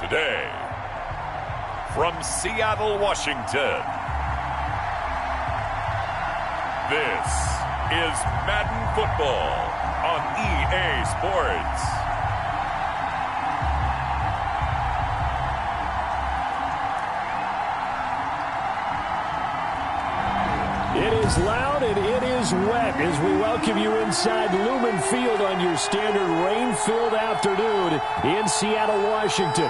Today, from Seattle, Washington, this is Madden Football on EA Sports. It is loud and it is wet as we welcome you inside Lumen Field on your standard rain-filled afternoon in Seattle, Washington.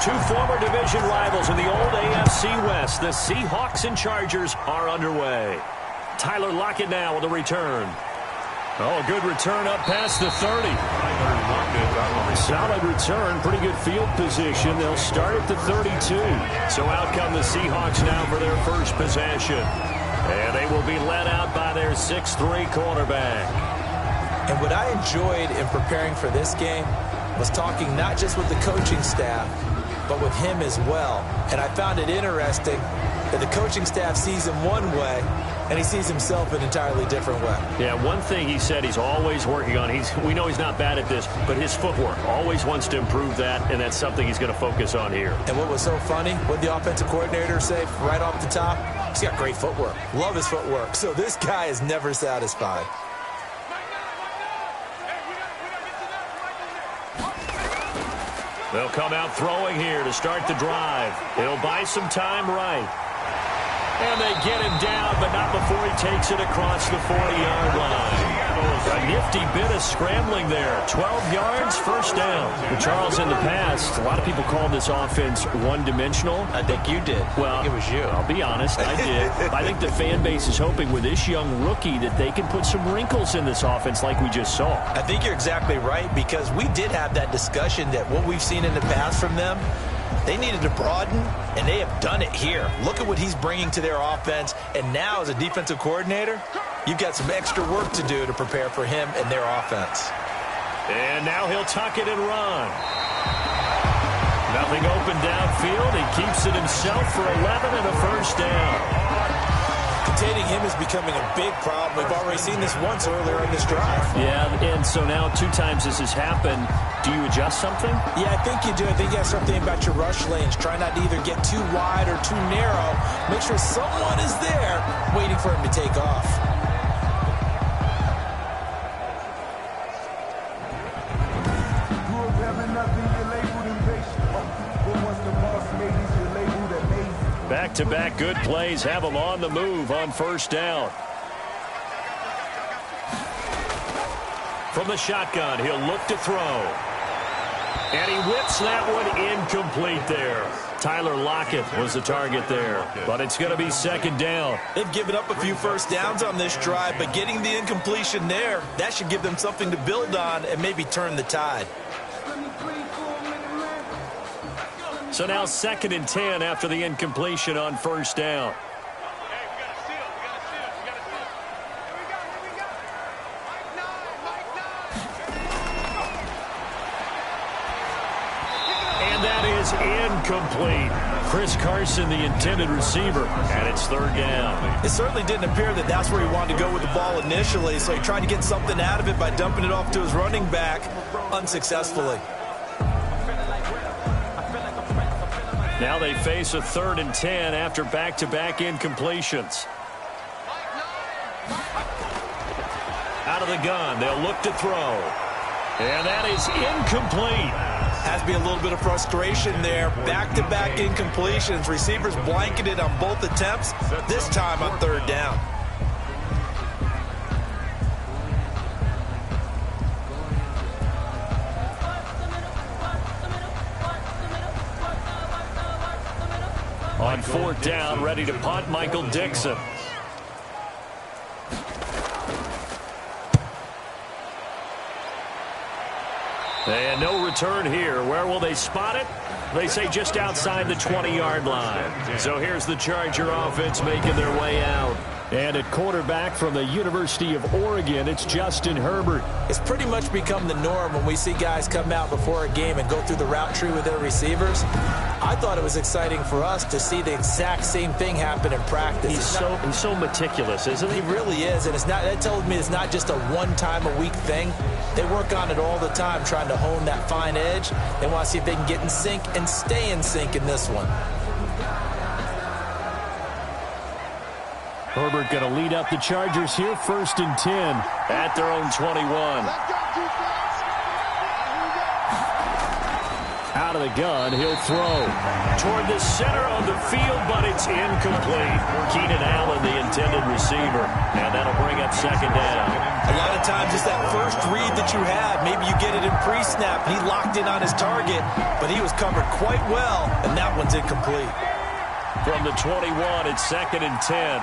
Two former division rivals in the old AFC West, the Seahawks and Chargers, are underway. Tyler Lockett now with a return. Oh, a good return up past the 30. Solid return, pretty good field position. They'll start at the 32. So out come the Seahawks now for their first possession. And they will be led out by their 6'3" quarterback. And what I enjoyed in preparing for this game was talking not just with the coaching staff, but with him as well. And I found it interesting that the coaching staff sees him one way, and he sees himself an entirely different way. Yeah, one thing he said he's always working on, we know he's not bad at this, but his footwork, always wants to improve that, and that's something he's going to focus on here. And what was so funny, what the offensive coordinator say right off the top, he's got great footwork. Love his footwork. So this guy is never satisfied. They'll come out throwing here to start the drive. He'll buy some time right. And they get him down, but not before he takes it across the 40-yard line. A nifty bit of scrambling there. 12 yards, first down. But Charles, in the past, a lot of people call this offense one-dimensional. I think you did. Well, I think it was you. I'll be honest, I did. I think the fan base is hoping with this young rookie that they can put some wrinkles in this offense like we just saw. I think you're exactly right, because we did have that discussion that what we've seen in the past from them, they needed to broaden, and they have done it here. Look at what he's bringing to their offense, and now as a defensive coordinator, you've got some extra work to do to prepare for him and their offense. And now he'll tuck it and run. Nothing open downfield. He keeps it himself for 11 and a first down. Containing him is becoming a big problem. We've already seen this once earlier in this drive. Yeah, and so now 2 times this has happened. Do you adjust something? Yeah, I think you do. I think you have something about your rush lanes. Try not to either get too wide or too narrow. Make sure someone is there waiting for him to take off. Back-to-back good plays have him on the move on first down. From the shotgun, he'll look to throw. And he whips that one incomplete there. Tyler Lockett was the target there. But it's going to be second down. They've given up a few first downs on this drive, but getting the incompletion there, that should give them something to build on and maybe turn the tide. So now 2nd and 10 after the incompletion on first down. And that is incomplete. Chris Carson, the intended receiver, and it's 3rd down. It certainly didn't appear that that's where he wanted to go with the ball initially, so he tried to get something out of it by dumping it off to his running back unsuccessfully. Now they face a 3rd and 10 after back-to-back incompletions. Out of the gun, they'll look to throw. And that is incomplete. Has to be a little bit of frustration there. Back-to-back incompletions. Receivers blanketed on both attempts, this time on 3rd down. On 4th down, ready to punt, Michael Dixon. And no return here. Where will they spot it? They say just outside the 20-yard line. So here's the Charger offense making their way out. And at quarterback from the University of Oregon, it's Justin Herbert. It's pretty much become the norm when we see guys come out before a game and go through the route tree with their receivers. I thought it was exciting for us to see the exact same thing happen in practice. He's so meticulous, isn't he? He really is, and that tells me it's not just a one-time-a-week thing. They work on it all the time, trying to hone that fine edge. They want to see if they can get in sync and stay in sync in this one. Herbert going to lead up the Chargers here, 1st and 10 at their own 21. Out of the gun, he'll throw toward the center of the field, but it's incomplete. Keenan Allen, the intended receiver, and that'll bring up 2nd down. A lot of times it's that first read that you have. Maybe you get it in pre-snap. He locked in on his target, but he was covered quite well, and that one's incomplete. From the 21, it's 2nd and 10.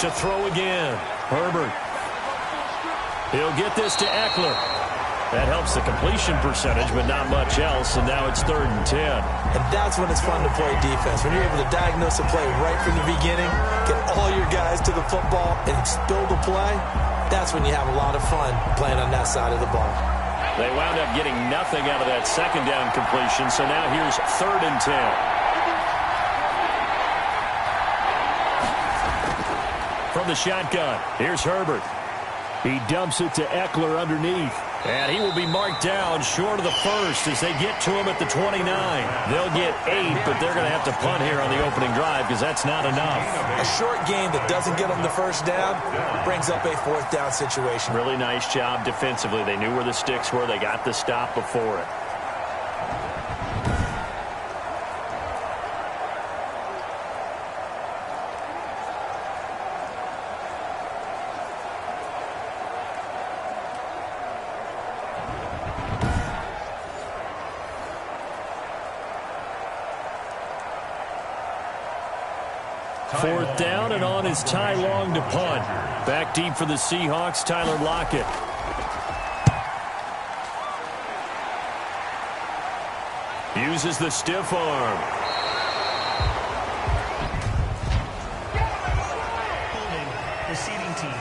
To throw again, Herbert. He'll get this to Eckler. That helps the completion percentage, but not much else, and now it's 3rd and 10. And that's when it's fun to play defense. When you're able to diagnose a play right from the beginning, get all your guys to the football, and build a play, that's when you have a lot of fun playing on that side of the ball. They wound up getting nothing out of that 2nd down completion, so now here's 3rd and 10. From the shotgun, here's Herbert. He dumps it to Eckler underneath. And he will be marked down short of the 1st as they get to him at the 29. They'll get 8, but they're going to have to punt here on the opening drive because that's not enough. A short game that doesn't get them the 1st down brings up a 4th down situation. Really nice job defensively. They knew where the sticks were. They got the stop before it. Fourth down, and on is Ty Long to punt. Back deep for the Seahawks, Tyler Lockett. Uses the stiff arm. Holding, receiving team.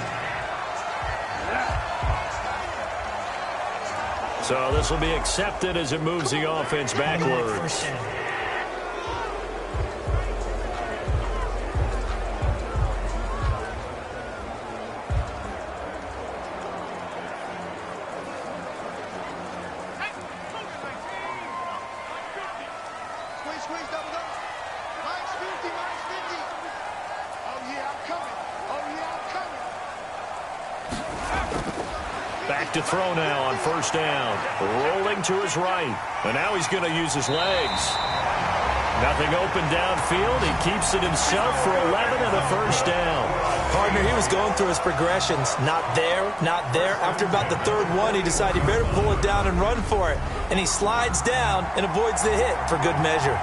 So this will be accepted as it moves the offense backwards. Back to throw now on 1st down. Rolling to his right. And now he's going to use his legs. Nothing open downfield. He keeps it himself for 11 and a 1st down. Partner, he was going through his progressions. Not there, not there. After about the 3rd one, he decided he better pull it down and run for it. And he slides down and avoids the hit for good measure.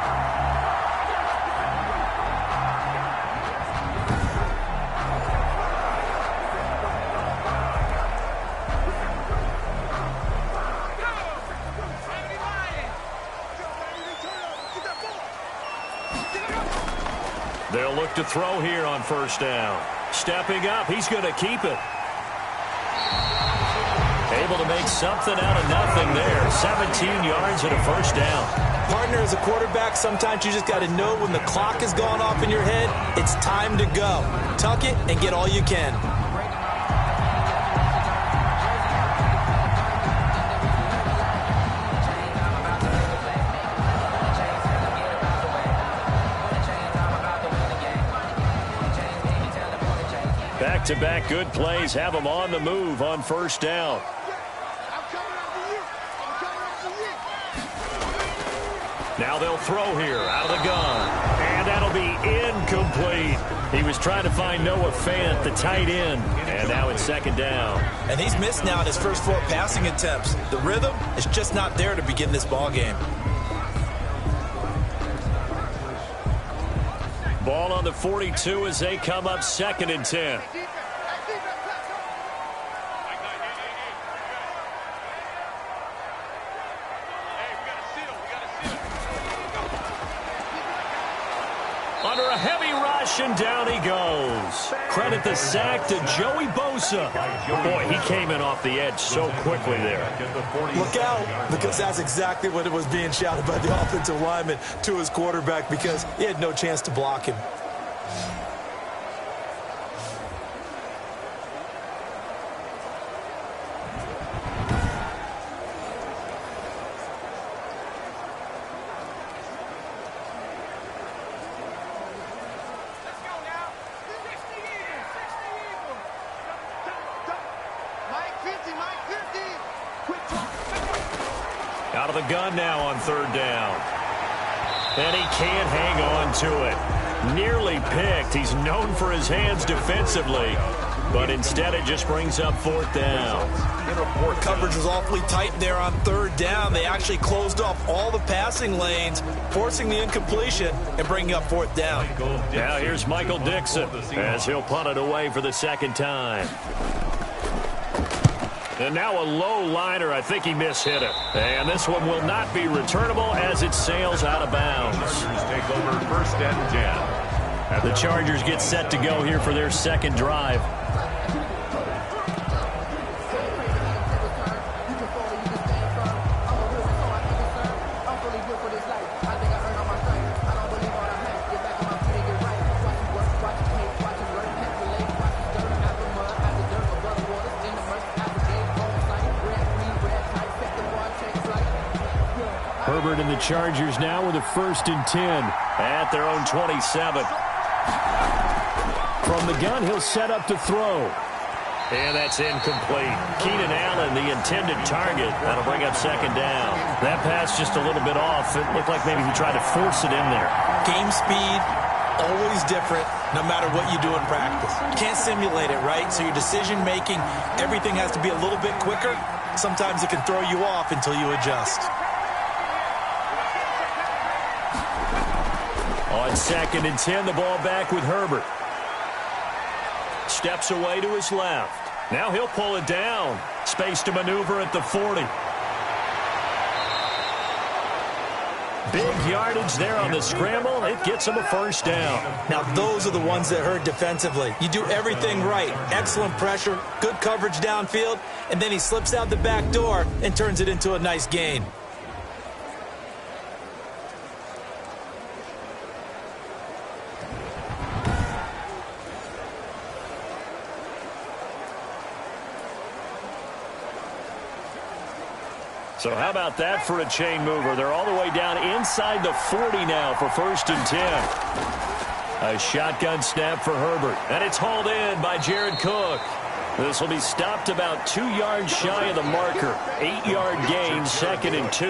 They'll look to throw here on 1st down. Stepping up, he's going to keep it. Able to make something out of nothing there. 17 yards and a 1st down. Partner, as a quarterback, sometimes you just got to know when the clock has gone off in your head, it's time to go. Tuck it and get all you can. Back-to-back good plays have them on the move on 1st down. Now they'll throw here out of the gun. And that'll be incomplete. He was trying to find Noah Fant, the tight end. And now it's 2nd down. And he's missed now in his first 4 passing attempts. The rhythm is just not there to begin this ball game. Ball on the 42 as they come up 2nd and 10. completion. Down he goes. Credit the sack to Joey Bosa. Boy, he came in off the edge so quickly there. Look out, because that's exactly what it was being shouted by the offensive lineman to his quarterback, because he had no chance to block him. Out of the gun now on third down. And he can't hang on to it. Nearly picked. He's known for his hands defensively, but instead it just brings up fourth down. Coverage was awfully tight there on third down. They actually closed off all the passing lanes, forcing the incompletion and bringing up fourth down. Now here's Michael Dixon as he'll punt it away for the second time. And now a low liner. I think he mishit it. And this one will not be returnable as it sails out of bounds. Chargers take over first and 10. The Chargers get set to go here for their second drive. Herbert and the Chargers now with a 1st and 10 at their own 27. From the gun, he'll set up to throw. And that's incomplete. Keenan Allen, the intended target. That'll bring up second down. That pass just a little bit off. It looked like maybe he tried to force it in there. Game speed, always different, no matter what you do in practice. You can't simulate it, right? So your decision-making, everything has to be a little bit quicker. Sometimes it can throw you off until you adjust. On 2nd and 10, the ball back with Herbert. Steps away to his left. Now he'll pull it down. Space to maneuver at the 40. Big yardage there on the scramble. It gets him a first down. Now those are the ones that hurt defensively. You do everything right. Excellent pressure, good coverage downfield, and then he slips out the back door and turns it into a nice gain. So how about that for a chain mover? They're all the way down inside the 40 now for 1st and 10. A shotgun snap for Herbert. And it's hauled in by Jared Cook. This will be stopped about 2 yards shy of the marker. 8-yard gain, 2nd and 2.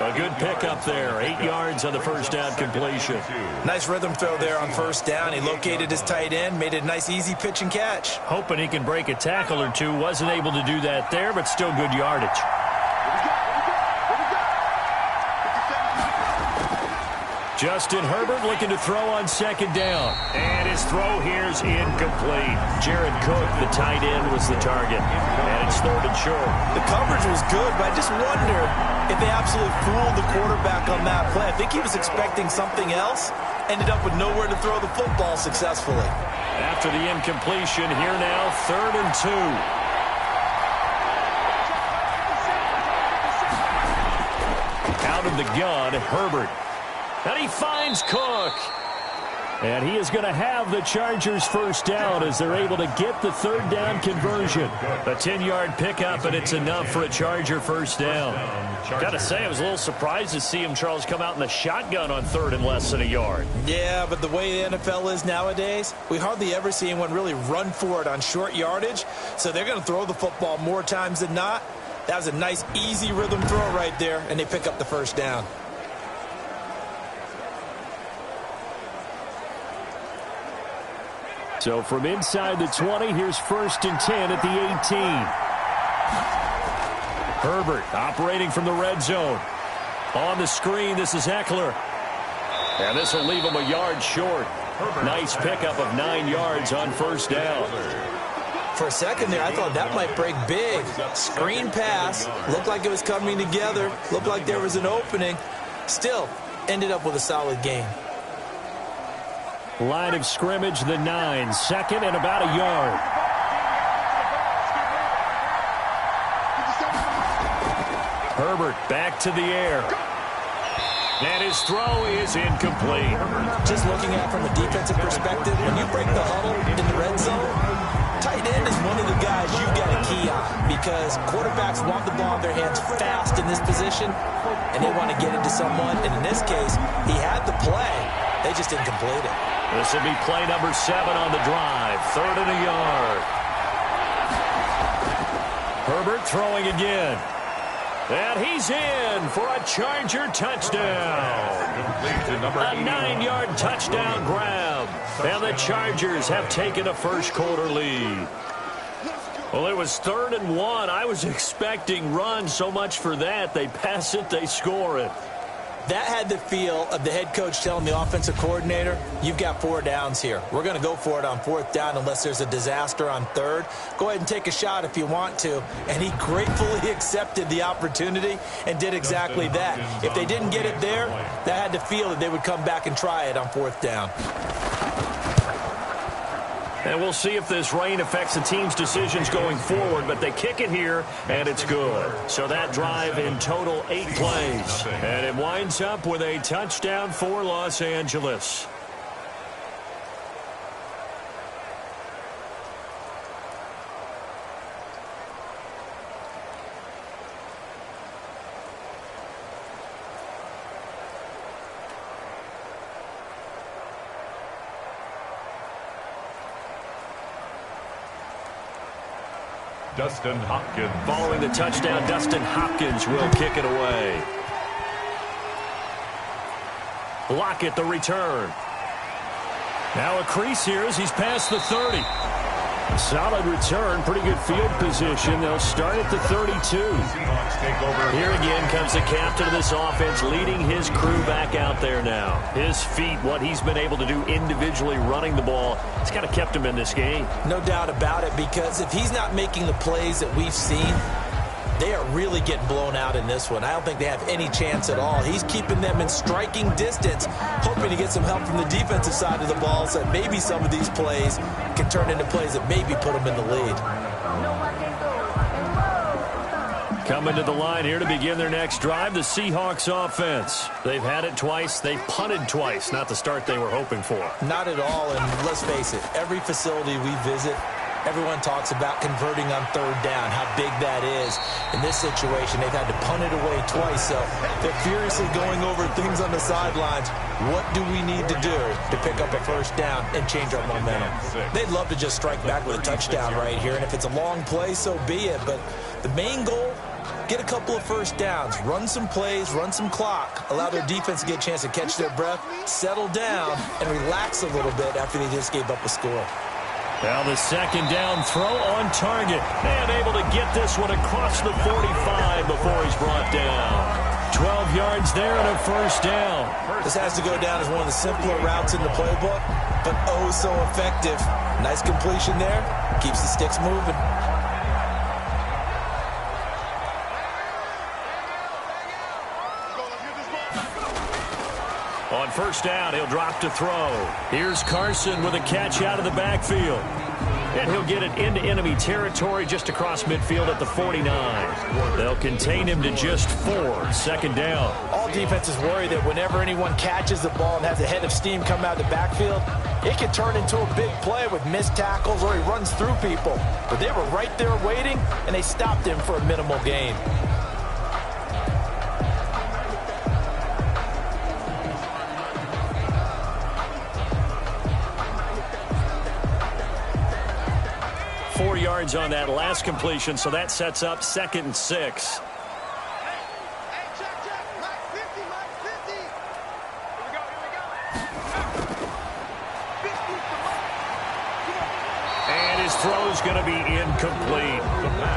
A good pickup there. 8 yards on the first down completion. Nice rhythm throw there on first down. He located his tight end, made it a nice easy pitch and catch. Hoping he can break a tackle or two. Wasn't able to do that there, but still good yardage. Justin Herbert looking to throw on 2nd down. And his throw here's incomplete. Jared Cook, the tight end, was the target. And it's 3rd and short. The coverage was good, but I just wonder if they absolutely fooled the quarterback on that play. I think he was expecting something else. Ended up with nowhere to throw the football successfully. After the incompletion, here now, 3rd and 2. Out of the gun, Herbert. And he finds Cook. And he is going to have the Chargers first down as they're able to get the 3rd down conversion. A 10-yard pickup, and it's enough for a Charger first down. Got to say, I was a little surprised to see him, Charles, come out in the shotgun on 3rd and less than a yard. Yeah, but the way the NFL is nowadays, we hardly ever see anyone really run for it on short yardage. So they're going to throw the football more times than not. That was a nice, easy rhythm throw right there, and they pick up the first down. So from inside the 20, here's 1st and 10 at the 18. Herbert operating from the red zone. On the screen, this is Eckler. And this will leave him a yard short. Nice pickup of 9 yards on first down. For a second there, I thought that might break big. Screen pass. Looked like it was coming together. Looked like there was an opening. Still, ended up with a solid gain. Line of scrimmage, the 9. Second and about a yard. Herbert back to the air. And his throw is incomplete. Just looking at it from a defensive perspective, when you break the huddle in the red zone, tight end is one of the guys you've got to key on because quarterbacks want the ball in their hands fast in this position, and they want to get it to someone. And in this case, he had the play. They just didn't complete it. This will be play number 7 on the drive. 3rd and a yard. Herbert throwing again. And he's in for a Charger touchdown. A 9-yard touchdown grab. And the Chargers have taken a first-quarter lead. Well, it was 3rd and 1. I was expecting run, so much for that. They pass it, they score it. That had the feel of the head coach telling the offensive coordinator, you've got 4 downs here. We're going to go for it on 4th down unless there's a disaster on 3rd. Go ahead and take a shot if you want to. And he gratefully accepted the opportunity and did exactly that. If they didn't get it there, that had the feel that they would come back and try it on 4th down. And we'll see if this rain affects the team's decisions going forward, but they kick it here, and it's good. So that drive in total 8 plays. And it winds up with a touchdown for Los Angeles. Dustin Hopkins. Following the touchdown, Dustin Hopkins will kick it away. Lockett the return. Now a crease here as he's past the 30. Solid return, pretty good field position. They'll start at the 32. Here again comes the captain of this offense leading his crew back out there now. His feet, what he's been able to do individually running the ball, it's kind of kept him in this game. No doubt about it, because if he's not making the plays that we've seen, they are really getting blown out in this one. I don't think they have any chance at all. He's keeping them in striking distance, hoping to get some help from the defensive side of the ball so that maybe some of these plays can turn into plays that maybe put them in the lead. Coming to the line here to begin their next drive, the Seahawks offense. They've had it twice. They've punted twice. Not the start they were hoping for. Not at all, and let's face it, every facility we visit, everyone talks about converting on 3rd down, how big that is. In this situation, they've had to punt it away twice, so they're furiously going over things on the sidelines. What do we need to do to pick up a 1st down and change our momentum? They'd love to just strike back with a touchdown right here, and if it's a long play, so be it. But the main goal, get a couple of 1st downs, run some plays, run some clock, allow their defense to get a chance to catch their breath, settle down, and relax a little bit after they just gave up a score. Now the 2nd down throw on target. And able to get this one across the 45 before he's brought down. 12 yards there and a 1st down. This has to go down as one of the simpler routes in the playbook, but oh so effective. Nice completion there. Keeps the sticks moving. On 1st down, he'll drop to throw. Here's Carson with a catch out of the backfield. And he'll get it into enemy territory just across midfield at the 49. They'll contain him to just 4. 2nd down. All defenses worry that whenever anyone catches the ball and has a head of steam come out of the backfield, it can turn into a big play with missed tackles or he runs through people. But they were right there waiting, and they stopped him for a minimal gain. Yards on that last completion, so that sets up 2nd and 6. And his throw's going to be incomplete.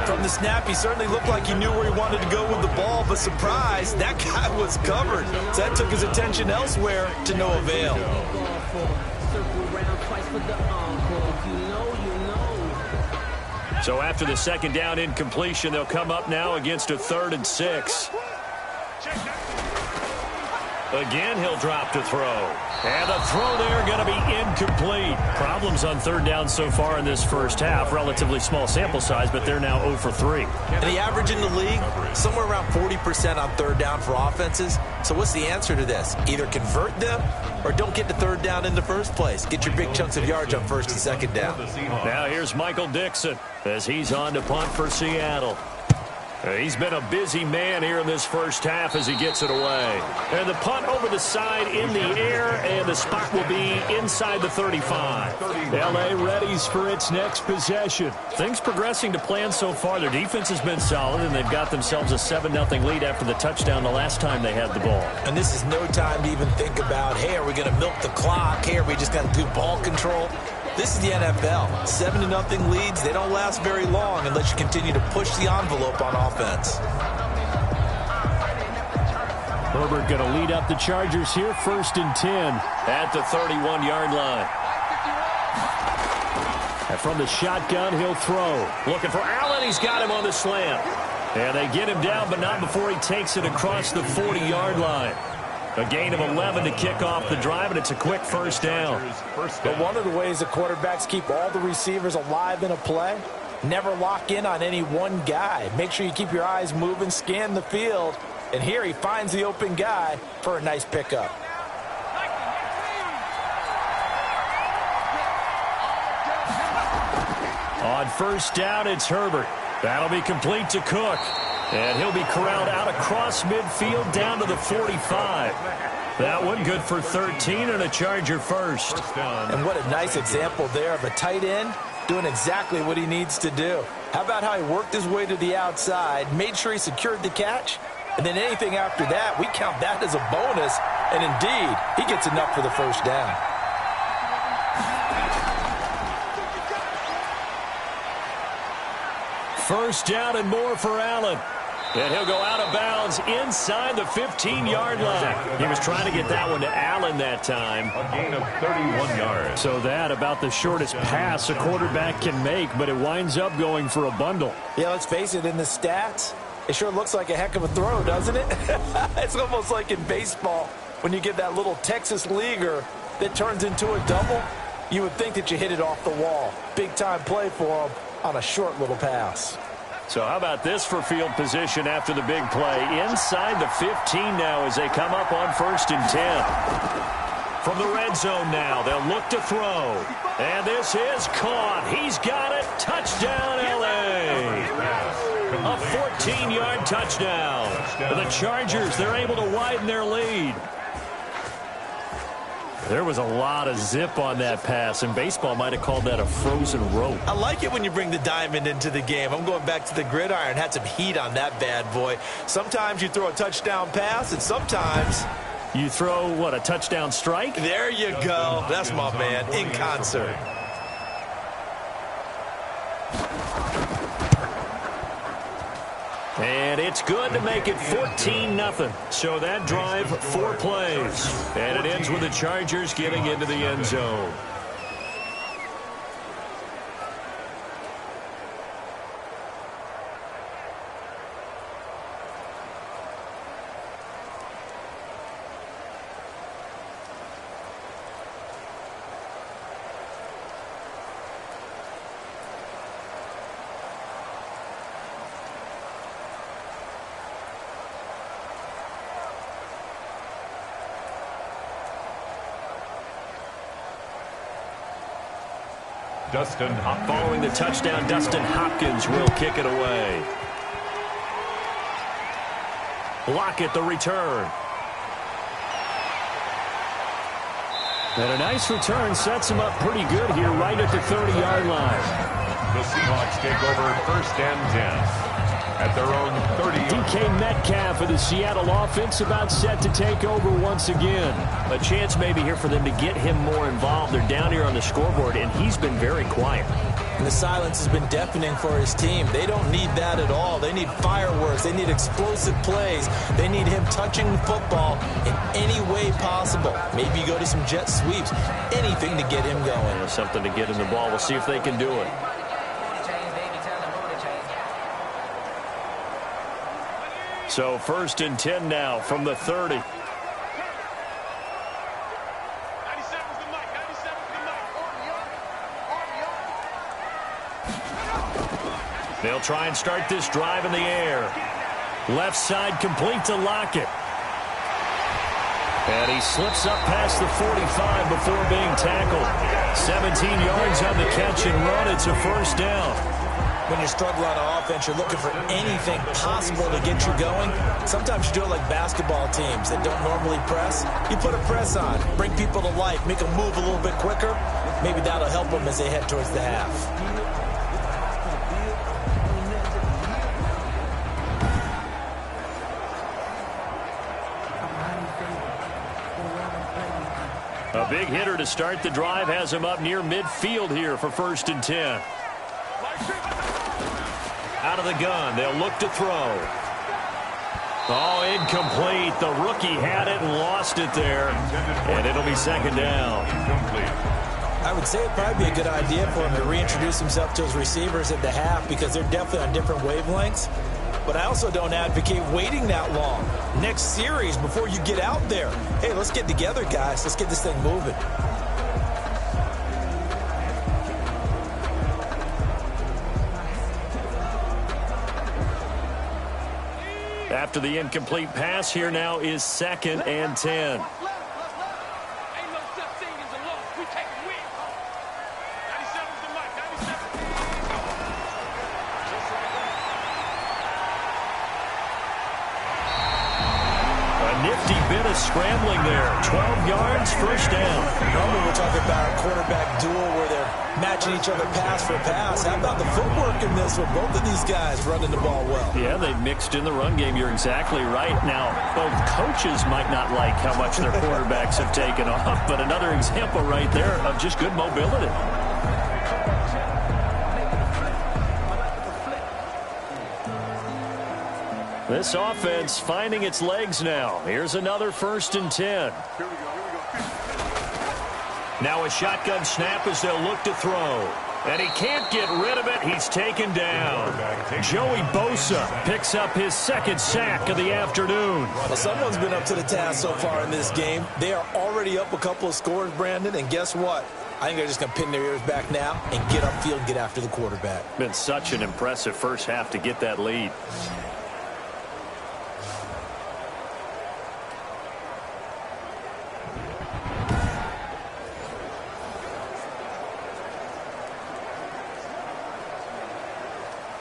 From the snap, he certainly looked like he knew where he wanted to go with the ball, but surprise, that guy was covered. So that took his attention elsewhere to no avail. So after the 2nd down incompletion, they'll come up now against a 3rd and 6. Again, he'll drop to throw. And the throw there going to be incomplete. Problems on third down so far in this first half. Relatively small sample size, but they're now 0 for 3. And the average in the league, somewhere around 40% on third down for offenses. So what's the answer to this? Either convert them or don't get to third down in the first place. Get your big chunks of yards on first and second down. Now here's Michael Dixon as he's on to punt for Seattle. He's been a busy man here in this first half as he gets it away. And the punt over the side in the air, and the spot will be inside the 35. L.A. readies for its next possession. Things progressing to plan so far. Their defense has been solid, and they've got themselves a 7-0 lead after the touchdown the last time they had the ball. And this is no time to even think about, hey, are we going to milk the clock? Hey, are we just going to do ball control? This is the NFL. 7-0 leads, they don't last very long unless you continue to push the envelope on offense. Herbert going to lead up the Chargers here, 1st and 10 at the 31-yard line. And from the shotgun, he'll throw. Looking for Allen. He's got him on the slant. And they get him down, but not before he takes it across the 40-yard line. A gain of 11 to kick off the drive, and it's a quick first down. But one of the ways the quarterbacks keep all the receivers alive in a play, never lock in on any one guy. Make sure you keep your eyes moving, scan the field, and here he finds the open guy for a nice pickup. On first down, it's Herbert. That'll be complete to Cook. And he'll be corralled out across midfield down to the 45. That one good for 13 and a Charger first. And what a nice example there of a tight end doing exactly what he needs to do. How about how he worked his way to the outside, made sure he secured the catch, and then anything after that, we count that as a bonus. And indeed, he gets enough for the first down. First down and more for Allen. And he'll go out of bounds inside the 15-yard line. He was trying to get that one to Allen that time. A gain of 31 yards. So that about the shortest pass a quarterback can make, but it winds up going for a bundle. Yeah, let's face it, in the stats, it sure looks like a heck of a throw, doesn't it? It's almost like in baseball when you get that little Texas leaguer that turns into a double. You would think that you hit it off the wall. Big-time play for him on a short little pass. So how about this for field position after the big play? Inside the 15 now as they come up on 1st and 10. From the red zone now, they'll look to throw. And this is caught. He's got it. Touchdown, L.A. A 14-yard touchdown. The Chargers, they're able to widen their lead. There was a lot of zip on that pass, and baseball might have called that a frozen rope. I like it when you bring the diamond into the game. I'm going back to the gridiron. Had some heat on that bad boy. Sometimes you throw a touchdown pass, and sometimes you throw, what, a touchdown strike? There you go. That's my man, in concert. And it's good to make it 14-0. So that drive, 4 plays. And it ends with the Chargers getting into the end zone. Dustin Hopkins. Following the touchdown, Dustin Hopkins will kick it away. Lockett the return. And a nice return sets him up pretty good here right at the 30-yard line. The Seahawks take over 1st and 10. At their own 30. DK Metcalf of the Seattle offense about set to take over once again. A chance maybe here for them to get him more involved. They're down here on the scoreboard, and he's been very quiet. And the silence has been deafening for his team. They don't need that at all. They need fireworks. They need explosive plays. They need him touching the football in any way possible. Maybe go to some jet sweeps. Anything to get him going. Yeah, something to get in the ball. We'll see if they can do it. So 1st and 10 now from the 30. They'll try and start this drive in the air. Left side complete to Lockett. And he slips up past the 45 before being tackled. 17 yards on the catch and run. It's a first down. When you struggle on offense, you're looking for anything possible to get you going. Sometimes you do it like basketball teams that don't normally press. You put a press on, bring people to life, make them move a little bit quicker. Maybe that'll help them as they head towards the half. A big hitter to start the drive has him up near midfield here for 1st and 10. Out of the gun, they'll look to throw. Oh, incomplete. The rookie had it and lost it there. And it'll be 2nd down. I would say it'd probably be a good idea for him to reintroduce himself to his receivers at the half because they're definitely on different wavelengths. But I also don't advocate waiting that long. Next series, before you get out there, hey, let's get together, guys. Let's get this thing moving. After the incomplete pass, here now is 2nd and 10. Scrambling there. 12 yards, first down. Normally we're talking about a quarterback duel where they're matching each other pass for pass. How about the footwork in this with both of these guys running the ball well? Yeah, they've mixed in the run game. You're exactly right. Now, both coaches might not like how much their quarterbacks have taken off, but another example right there of just good mobility. This offense finding its legs now. Here's another 1st and 10. Now a shotgun snap as they'll look to throw. And he can't get rid of it. He's taken down. Joey Bosa picks up his 2nd sack of the afternoon. Well, someone's been up to the task so far in this game. They are already up a couple of scores, Brandon, and guess what? I think they're just going to pin their ears back now and get upfield and get after the quarterback. Been such an impressive first half to get that lead.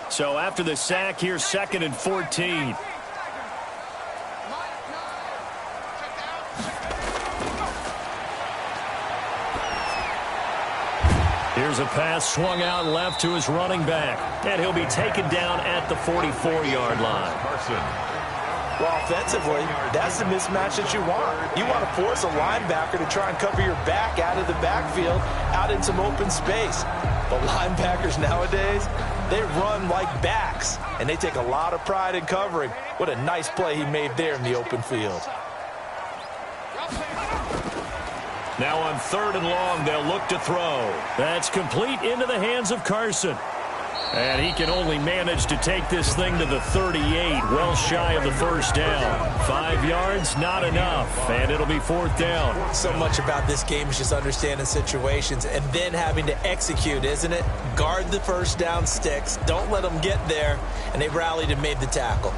So after the sack, here's 2nd and 14. Here's a pass swung out left to his running back. And he'll be taken down at the 44-yard line. Well, offensively, that's the mismatch that you want. You want to force a linebacker to try and cover your back out of the backfield, out in some open space. But linebackers nowadays, they run like backs, and they take a lot of pride in covering. What a nice play he made there in the open field. Now on 3rd and long, they'll look to throw. That's complete into the hands of Carson. And he can only manage to take this thing to the 38, well shy of the first down. 5 yards, not enough, and it'll be 4th down. So much about this game is just understanding situations and then having to execute, isn't it? Guard the first down sticks. Don't let them get there, and they rallied and made the tackle.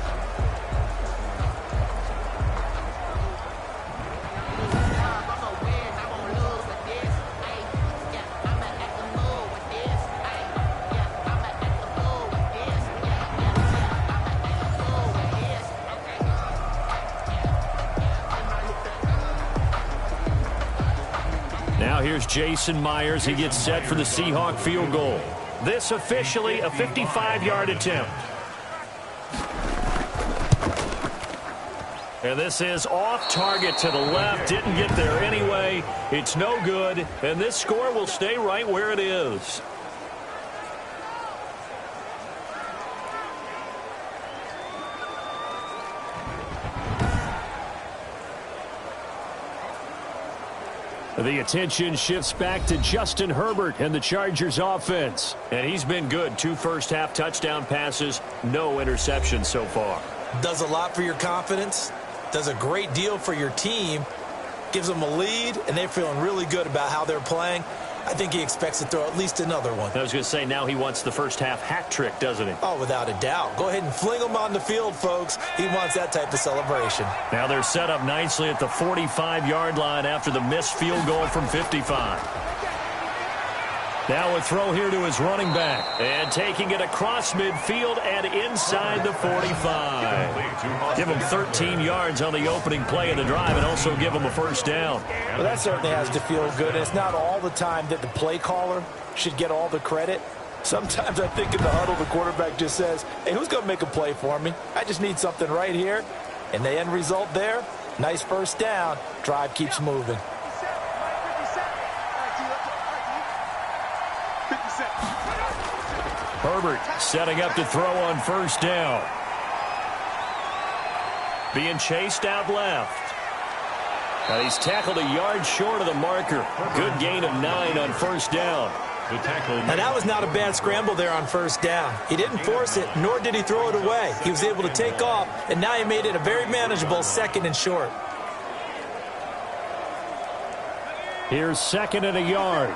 Now here's Jason Myers. He gets set for the Seahawk field goal. This officially a 55-yard attempt. And this is off target to the left. Didn't get there anyway. It's no good. And this score will stay right where it is. The attention shifts back to Justin Herbert and the Chargers offense. And he's been good. 2 first-half touchdown passes, no interceptions so far. Does a lot for your confidence, does a great deal for your team, gives them a lead, and they're feeling really good about how they're playing. I think he expects to throw at least another one. I was going to say, now he wants the first half hat trick, doesn't he? Oh, without a doubt. Go ahead and fling him on the field, folks. He wants that type of celebration. Now they're set up nicely at the 45-yard line after the missed field goal from 55. Now a throw here to his running back. And taking it across midfield and inside the 45. Give him 13 yards on the opening play of the drive and also give him a first down. Well, that certainly has to feel good. It's not all the time that the play caller should get all the credit. Sometimes I think in the huddle, the quarterback just says, hey, who's going to make a play for me? I just need something right here. And the end result there, nice first down. Drive keeps moving. Herbert setting up to throw on first down. Being chased out left. And he's tackled a yard short of the marker. Good gain of 9 on first down. Now that was not a bad scramble there on first down. He didn't force it, nor did he throw it away. He was able to take off, and now he made it a very manageable 2nd and short. Here's 2nd and a yard.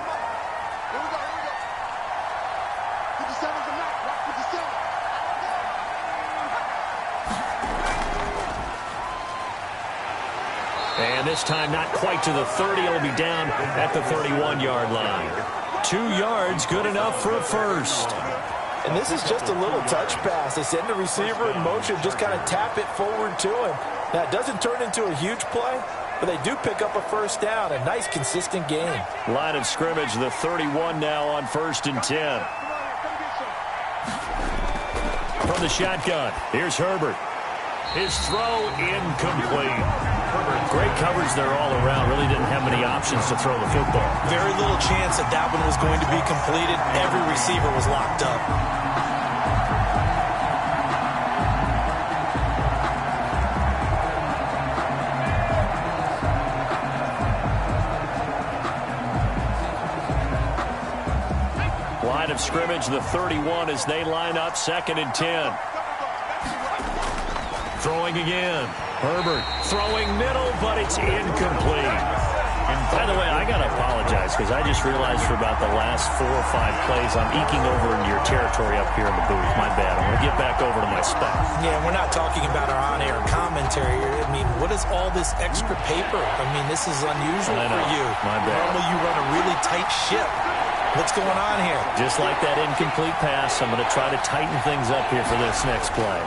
And this time not quite to the 30. It'll be down at the 31-yard line. 2 yards, good enough for a first. And this is just a little touch pass. They send the receiver in motion, just kind of tap it forward to him. Now, it doesn't turn into a huge play, but they do pick up a first down. A nice, consistent game. Line of scrimmage, the 31 now on 1st and 10. From the shotgun, here's Herbert. His throw incomplete. Great coverage there all around. Really didn't have many options to throw the football. Very little chance that that one was going to be completed. Every receiver was locked up. Line of scrimmage, the 31 as they line up 2nd and 10. Throwing again. Herbert throwing middle, but it's incomplete. By the way, I got to apologize because I just realized for about the last 4 or 5 plays, I'm eking over into your territory up here in the booth. My bad. I'm going to get back over to my spot. Yeah, we're not talking about our on-air commentary here. I mean, what is all this extra paper? I mean, this is unusual for you. My bad. Normally you run a really tight ship. What's going on here? Just like that incomplete pass, I'm going to try to tighten things up here for this next play.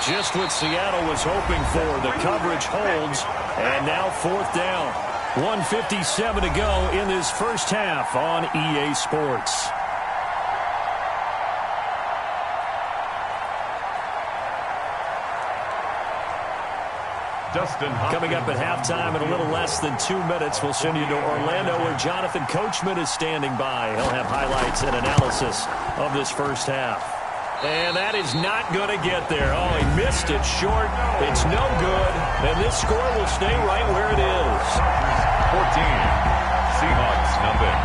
Just what Seattle was hoping for. The coverage holds, and now 4th down. 1:57 to go in this first half on EA Sports. Coming up at halftime in a little less than 2 minutes, we'll send you to Orlando where Jonathan Coachman is standing by. He'll have highlights and analysis of this first half. And that is not going to get there. Oh, he missed it short. It's no good. And this score will stay right where it is. 14. Seahawks, nothing.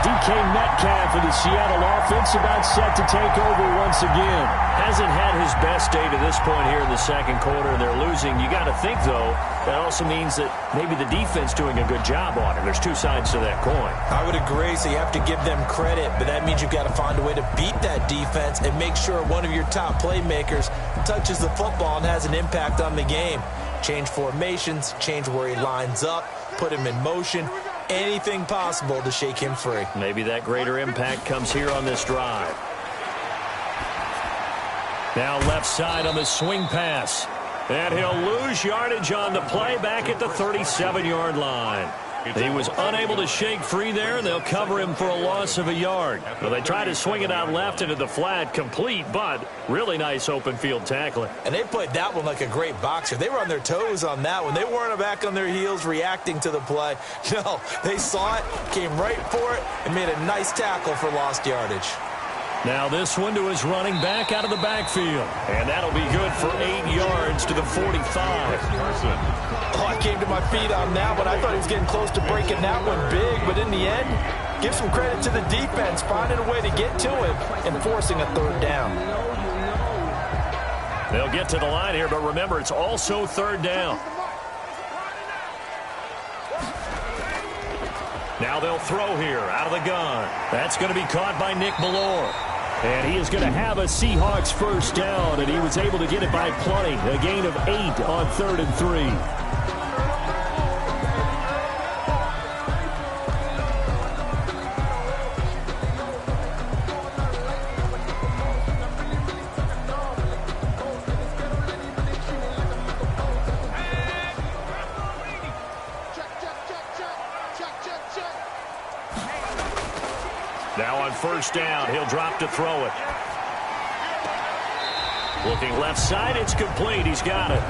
DK Metcalf of the Seattle offense about set to take over once again. Hasn't had his best day to this point here in the 2nd quarter. They're losing. You got to think, though, that also means that maybe the defense doing a good job on it. There's 2 sides to that coin. I would agree, so you have to give them credit, but that means you've got to find a way to beat that defense and make sure one of your top playmakers touches the football and has an impact on the game. Change formations, change where he lines up, put him in motion. Anything possible to shake him free. Maybe that greater impact comes here on this drive. Now left side on the swing pass. And he'll lose yardage on the play back at the 37-yard line. He was unable to shake free there, and they'll cover him for a loss of a yard. Well, they try to swing it out left into the flat, complete, but really nice open field tackling. And they played that one like a great boxer. They were on their toes on that one. They weren't back on their heels reacting to the play. No, they saw it, came right for it, and made a nice tackle for lost yardage. Now this one to his running back out of the backfield. And that'll be good for 8 yards to the 45. Oh, I came to my feet on that one. I thought he was getting close to breaking that one big, but in the end, give some credit to the defense, finding a way to get to him and forcing a third down. They'll get to the line here, but remember, it's also third down. Now they'll throw here out of the gun. That's going to be caught by Nick Ballore. And he is going to have a Seahawks first down, and he was able to get it by plenty. A gain of 8 on 3rd and 3. Now on first down, he'll drop to throw it. Looking left side, it's complete. He's got it.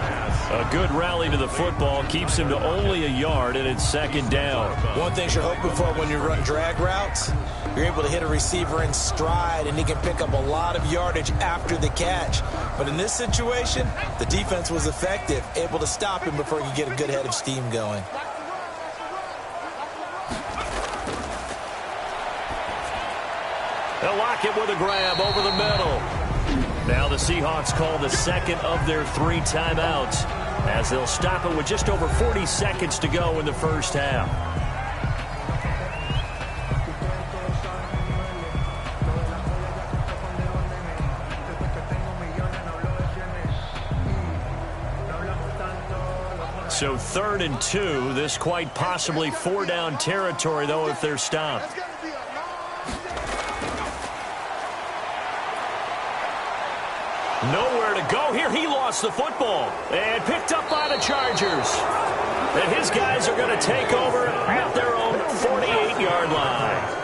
A good rally to the football keeps him to only a yard, and it's second down. One thing you're hoping for when you run drag routes, you're able to hit a receiver in stride, and he can pick up a lot of yardage after the catch. But in this situation, the defense was effective, able to stop him before he could get a good head of steam going. They'll lock it with a grab over the middle. Now the Seahawks call the second of their 3 timeouts as they'll stop it with just over 40 seconds to go in the first half. So 3rd and 2, this quite possibly 4-down territory, though, if they're stopped. Nowhere to go here. He lost the football and picked up by the Chargers. And his guys are going to take over at their own 48-yard line.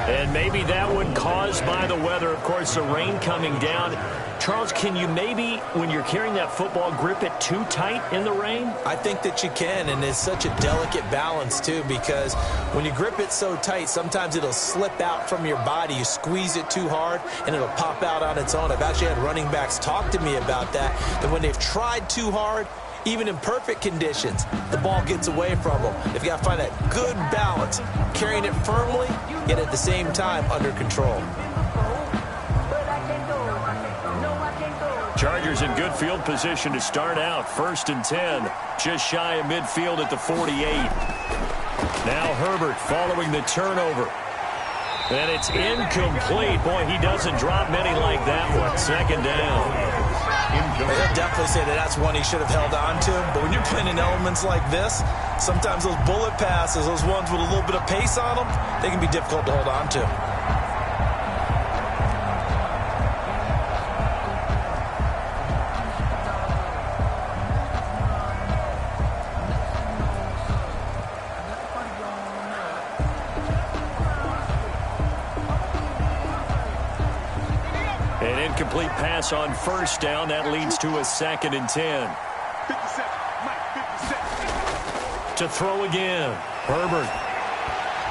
And maybe that one caused by the weather. Of course, the rain coming down. Charles, can you maybe, when you're carrying that football, grip it too tight in the rain? I think that you can, and it's such a delicate balance, too, because when you grip it so tight, sometimes it'll slip out from your body. You squeeze it too hard, and it'll pop out on its own. I've actually had running backs talk to me about that when they've tried too hard, even in perfect conditions, the ball gets away from them. They've got to find that good balance, carrying it firmly, yet at the same time under control. Chargers in good field position to start out. 1st and 10, just shy of midfield at the 48. Now Herbert following the turnover. And it's incomplete. Boy, he doesn't drop many like that one. 2nd down. They'll definitely say that that's one he should have held on to. But when you're playing in elements like this, sometimes those bullet passes, those ones with a little bit of pace on them, they can be difficult to hold on to. An incomplete pass on first down. That leads to a 2nd and 10. To throw again. Herbert.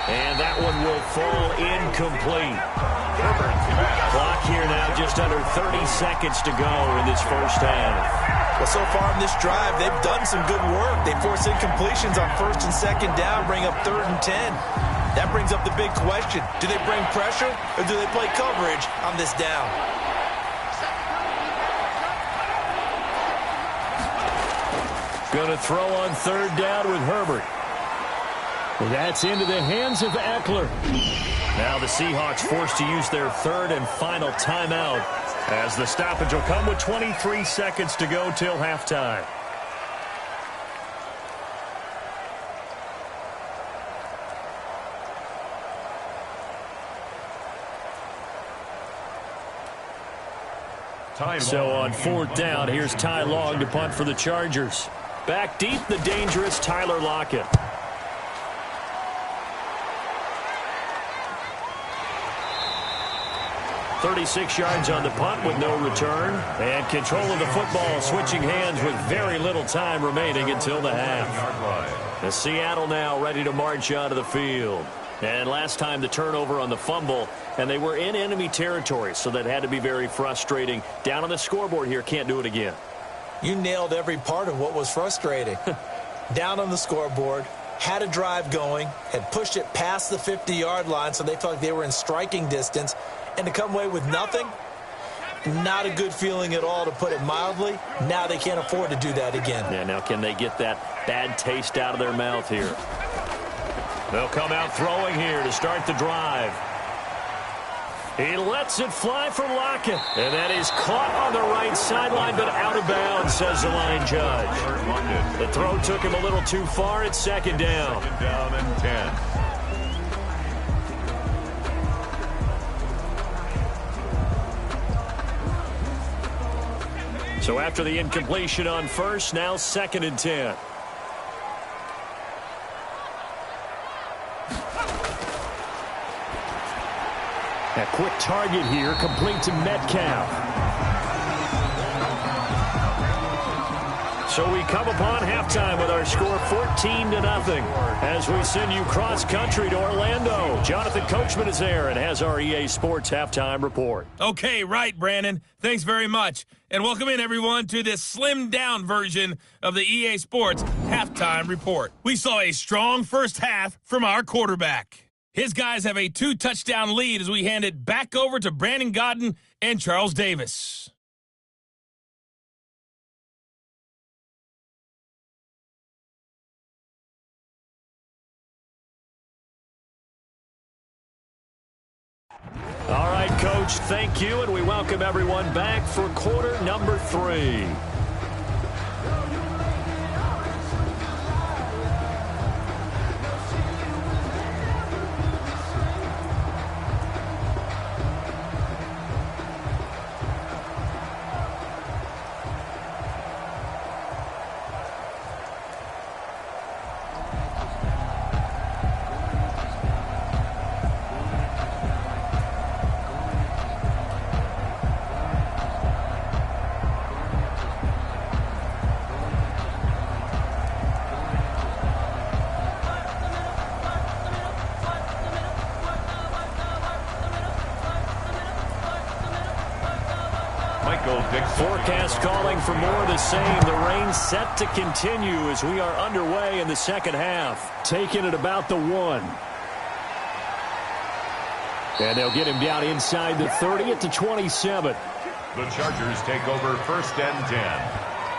And that one will fall incomplete. Clock here now, just under 30 seconds to go in this first half. Well, so far in this drive, they've done some good work. They force incompletions on 1st and 2nd down, bring up 3rd and 10. That brings up the big question. Do they bring pressure or do they play coverage on this down? Going to throw on 3rd down with Herbert. Well, that's into the hands of Eckler. Now the Seahawks forced to use their 3rd and final timeout as the stoppage will come with 23 seconds to go till halftime. So on 4th down, here's Ty Long to punt for the Chargers. Back deep, the dangerous Tyler Lockett. .36 yards on the punt with no return. And control of the football switching hands with very little time remaining until the half. The Seattle now ready to march out of the field. And last time the turnover on the fumble, and they were in enemy territory, so that had to be very frustrating. Down on the scoreboard here, can't do it again. You nailed every part of what was frustrating. down on the scoreboard, had a drive going, had pushed it past the 50-yard line so they felt like they were in striking distance, and to come away with nothing, not a good feeling at all, to put it mildly. Now they can't afford to do that again. Yeah, now can they get that bad taste out of their mouth here? They'll come out throwing here to start the drive. He lets it fly for Lockett. And that is caught on the right sideline, but out of bounds, says the line judge. The throw took him a little too far. It's second down. Second down and 10. So after the incompletion on first, now second and 10. A quick target here, complete to Metcalf. So we come upon halftime with our score 14-0 as we send you cross-country to Orlando. Jonathan Coachman is there and has our EA Sports halftime report. Okay, right, Brandon. Thanks very much. And welcome in, everyone, to this slimmed-down version of the EA Sports halftime report. We saw a strong first half from our quarterback. His guys have a 2-touchdown lead as we hand it back over to Brandon Godden and Charles Davis. All right, Coach, thank you, and we welcome everyone back for quarter number 3. Forecast calling for more of the same. The rain set to continue as we are underway in the second half. Taking it about the 1. And they'll get him down inside the 30 at the 27. The Chargers take over first and 10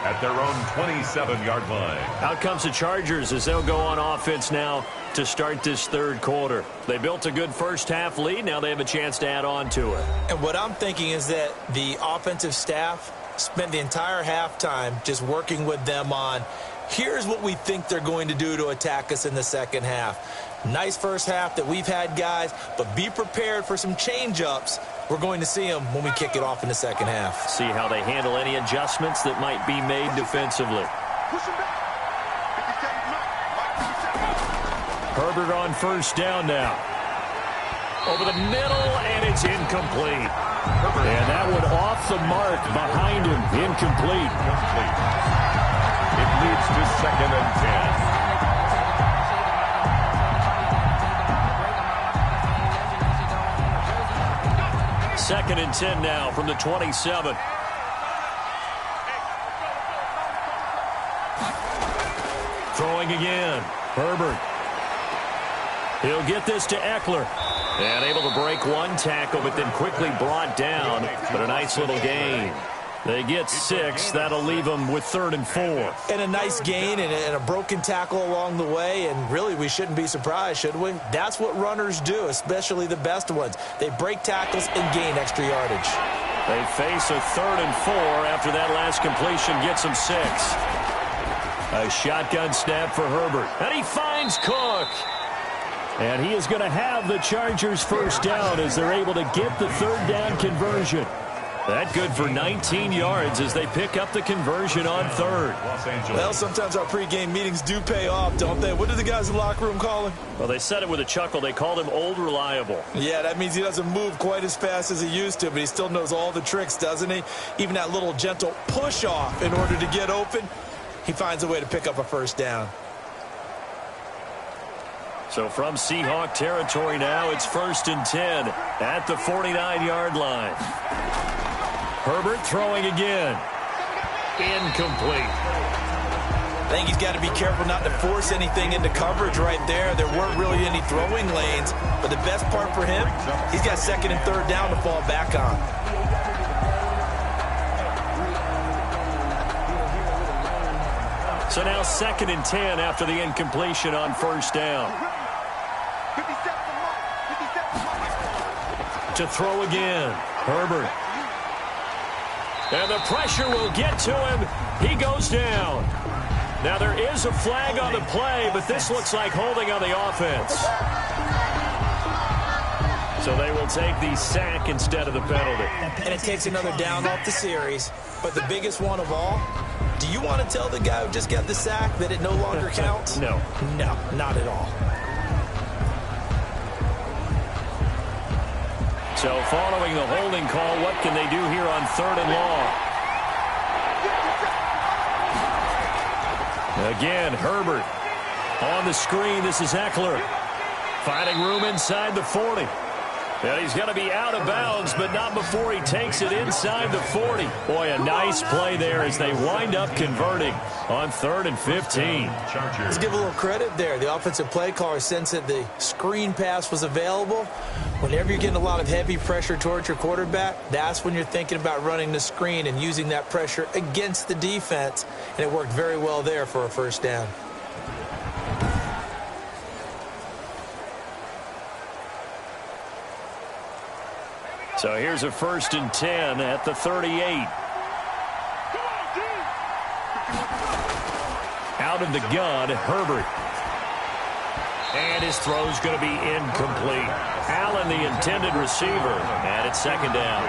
at their own 27-yard line. Out comes the Chargers as they'll go on offense now to start this third quarter. They built a good first half lead. Now they have a chance to add on to it. And what I'm thinking is that the offensive staff spent the entire halftime just working with them on, here's what we think they're going to do to attack us in the second half. Nice first half that we've had, guys, but be prepared for some change-ups. We're going to see them when we kick it off in the second half. See how they handle any adjustments that might be made defensively. Herbert on first down now. Over the middle, and it's incomplete. And that one off the mark behind him. Incomplete. It leads to second and 10. Second and 10 now from the 27. Throwing again. Herbert. He'll get this to Eckler. And able to break one tackle, but then quickly brought down. But a nice little gain. They get 6. That'll leave them with 3rd and 4. And a nice gain and a broken tackle along the way. And really, we shouldn't be surprised, should we? That's what runners do, especially the best ones. They break tackles and gain extra yardage. They face a 3rd and 4 after that last completion gets them 6. A shotgun snap for Herbert. And he finds Cook. And he is going to have the Chargers first down as they're able to get the 3rd down conversion. That good for 19 yards as they pick up the conversion on 3rd. Well, sometimes our pregame meetings do pay off, don't they? What do the guys in the locker room call him? Well, they said it with a chuckle. They called him Old Reliable. Yeah, that means he doesn't move quite as fast as he used to, but he still knows all the tricks, doesn't he? Even that little gentle push-off in order to get open, he finds a way to pick up a first down. So from Seahawk territory now, it's 1st and 10 at the 49-yard line. Herbert throwing again. Incomplete. I think he's got to be careful not to force anything into coverage right there. There weren't really any throwing lanes, but the best part for him, he's got second and third down to fall back on. So now 2nd and 10 after the incompletion on first down. To throw again, Herbert. And the pressure will get to him. He goes down. Now there is a flag on the play, but this looks like holding on the offense. So they will take the sack instead of the penalty. And it takes another down off the series. But the biggest one of all, do you want to tell the guy who just got the sack that it no longer counts? No. No, not at all. So following the holding call, what can they do here on 3rd and long? Again, Herbert on the screen. This is Eckler finding room inside the 40. And he's going to be out of bounds, but not before he takes it inside the 40. Boy, a nice play there as they wind up converting on 3rd and 15. Let's give a little credit there. The offensive play caller sensed that the screen pass was available. Whenever you're getting a lot of heavy pressure towards your quarterback, that's when you're thinking about running the screen and using that pressure against the defense. And it worked very well there for a first down. So here's a 1st and 10 at the 38. Out of the gun, Herbert. And his throw's going to be incomplete. Allen, the intended receiver, and it's 2nd down.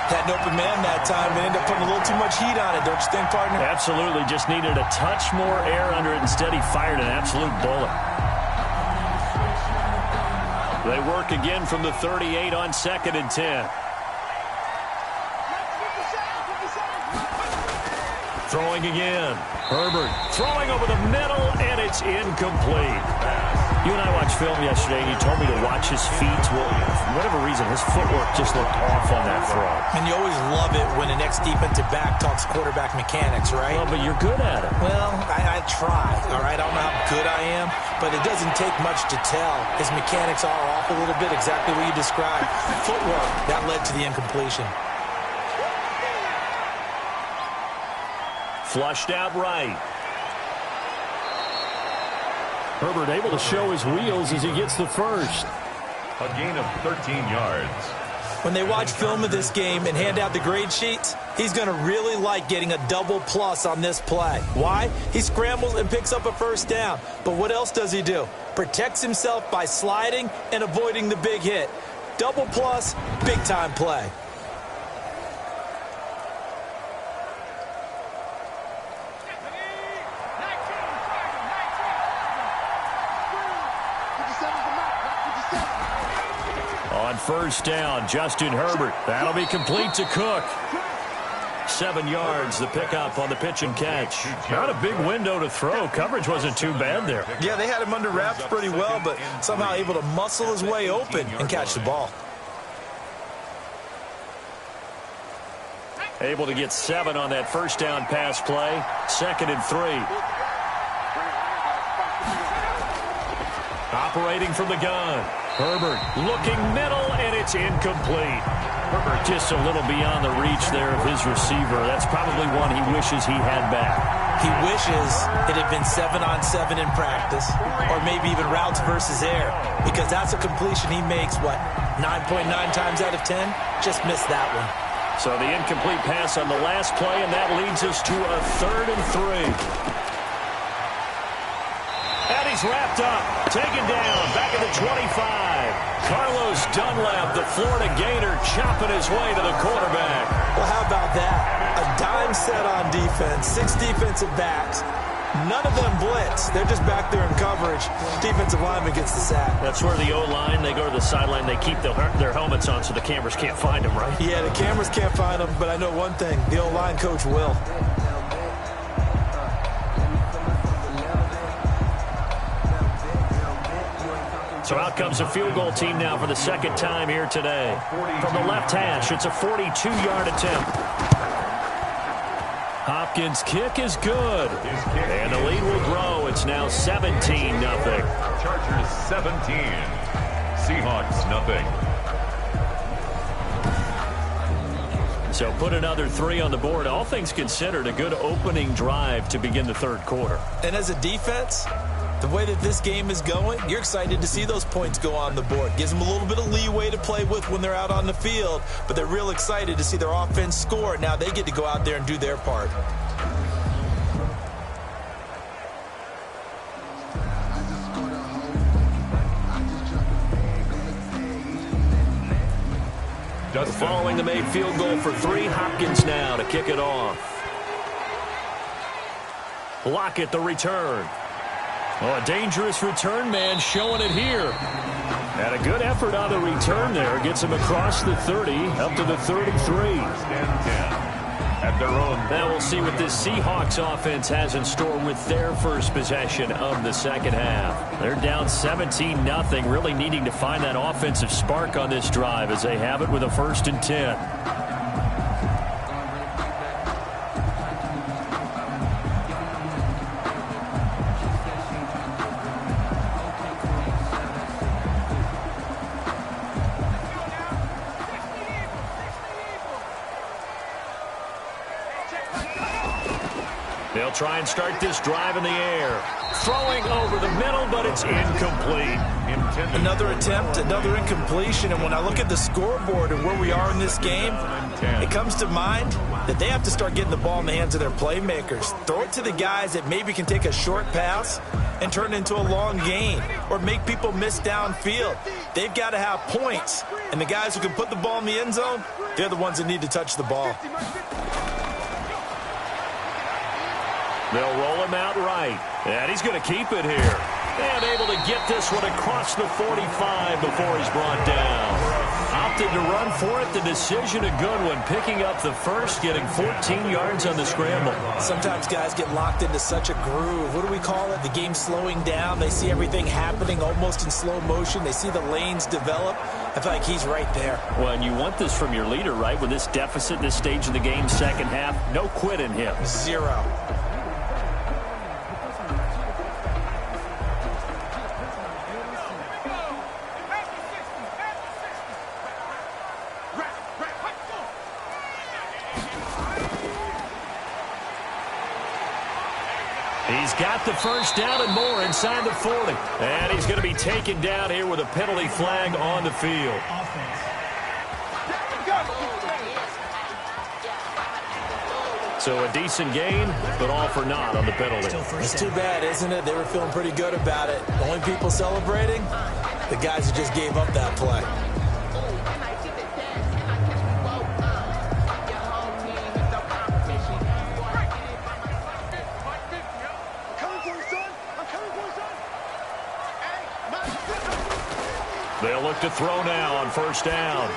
Had an open man that time and ended up putting a little too much heat on it, don't you think, partner? Absolutely. Just needed a touch more air under it. Instead, he fired an absolute bullet. They work again from the 38 on 2nd and 10. Throwing again. Herbert throwing over the middle, and it's incomplete. You and I watched film yesterday, and you told me to watch his feet. Well, for whatever reason, his footwork just looked off on that throw. And you always love it when the next defensive back talks quarterback mechanics, right? Well, but you're good at it. Well, I try, all right? I don't know how good I am, but it doesn't take much to tell. His mechanics are off a little bit, exactly what you described. Footwork, that led to the incompletion. Flushed out right. Herbert able to show his wheels as he gets the first. A gain of 13 yards. When they watch film of this game and hand out the grade sheets, he's going to really like getting a double plus on this play. Why? He scrambles and picks up a first down. But what else does he do? Protects himself by sliding and avoiding the big hit. Double plus, big-time play. On first down, Justin Herbert. That'll be complete to Cook. 7 yards, the pickup on the pitch and catch. Not a big window to throw. Coverage wasn't too bad there. Yeah, they had him under wraps pretty well, but somehow able to muscle his way open and catch the ball. Able to get 7 on that first down pass play. 2nd and 3. Operating from the gun. Herbert looking middle, and it's incomplete. Herbert just a little beyond the reach there of his receiver. That's probably one he wishes he had back. He wishes it had been 7-on-7 in practice, or maybe even routes versus air, because that's a completion he makes, 9.9 times out of 10? Just missed that one. So the incomplete pass on the last play, and that leads us to a 3rd and 3. And he's wrapped up, taken down, back at the 25. Carlos Dunlap, the Florida Gator, chopping his way to the quarterback. Well, how about that? A dime set on defense, 6 defensive backs. None of them blitz. They're just back there in coverage. Defensive lineman gets the sack. That's where the O-line, they go to the sideline, they keep their helmets on so the cameras can't find them, right? Yeah, the cameras can't find them, but I know one thing. The O-line coach will. So out comes the field goal team now for the 2nd time here today. From the left hash, it's a 42-yard attempt. Hop Hopkins' kick is good. And the lead will grow. It's now 17-0. Chargers 17. Seahawks nothing. So put another 3 on the board. All things considered, a good opening drive to begin the third quarter. And as a defense, the way that this game is going, you're excited to see those points go on the board. Gives them a little bit of leeway to play with when they're out on the field, but they're real excited to see their offense score. Now they get to go out there and do their part. Following the made field goal for 3, Hopkins now to kick it off. Lockett the return. Oh, a dangerous return man showing it here. And a good effort on the return there. Gets him across the 30, up to the 33. First and 10 at their own. Now we'll see what this Seahawks offense has in store with their first possession of the second half. They're down 17-0, really needing to find that offensive spark on this drive as they have it with a 1st and 10. They'll try and start this drive in the air. Throwing over the middle, but it's incomplete. Another attempt, another incompletion, and when I look at the scoreboard and where we are in this game, it comes to mind that they have to start getting the ball in the hands of their playmakers. Throw it to the guys that maybe can take a short pass and turn it into a long gain or make people miss downfield. They've got to have points, and the guys who can put the ball in the end zone, they're the ones that need to touch the ball. They'll roll him out right. And he's going to keep it here. And able to get this one across the 45 before he's brought down. Opted to run for it. The decision a good one. Picking up the first, getting 14 yards on the scramble. Sometimes guys get locked into such a groove. What do we call it? The game slowing down. They see everything happening almost in slow motion. They see the lanes develop. I feel like he's right there. Well, and you want this from your leader, right? With this deficit, this stage of the game, second half, no quit in him. 0. He's got the first down and more inside the 40. And he's going to be taken down here with a penalty flag on the field. So a decent gain, but all for naught on the penalty. It's too bad, isn't it? They were feeling pretty good about it. The only people celebrating, the guys who just gave up that play. They'll look to throw now on first down.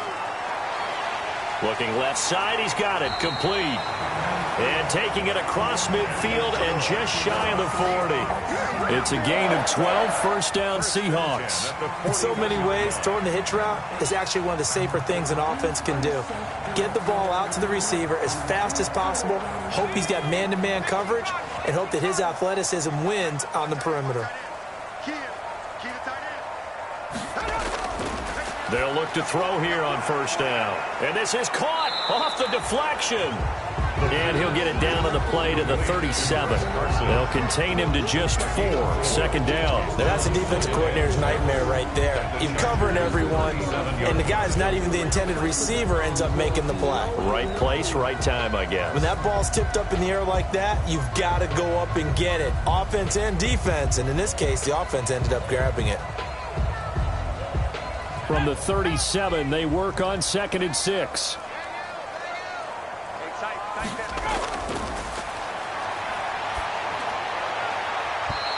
Looking left side, he's got it, complete. And taking it across midfield and just shy of the 40. It's a gain of 12, first down Seahawks. In so many ways, throwing the hitch route is actually one of the safer things an offense can do. Get the ball out to the receiver as fast as possible, hope he's got man-to-man coverage, and hope that his athleticism wins on the perimeter. They'll look to throw here on first down. And this is caught off the deflection. And he'll get it down on the play to the 37. They'll contain him to just 4. Second down. Now that's a defensive coordinator's nightmare right there. You're covering everyone, and the guy's not even the intended receiver ends up making the play. Right place, right time, I guess. When that ball's tipped up in the air like that, you've got to go up and get it. Offense and defense, and in this case, the offense ended up grabbing it. From the 37, they work on 2nd and 6.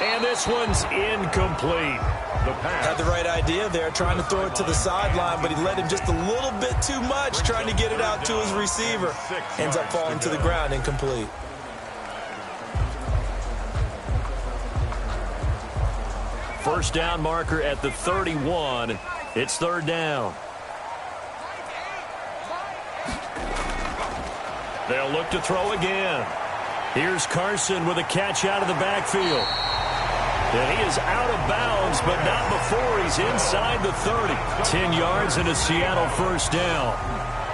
And this one's incomplete. Had the right idea there, trying to throw it to the sideline, but he led him just a little bit too much, trying to get it out to his receiver. Ends up falling to the ground, incomplete. First down marker at the 31. It's third down. They'll look to throw again. Here's Carson with a catch out of the backfield. And he is out of bounds, but not before he's inside the 30. 10 yards and a Seattle first down.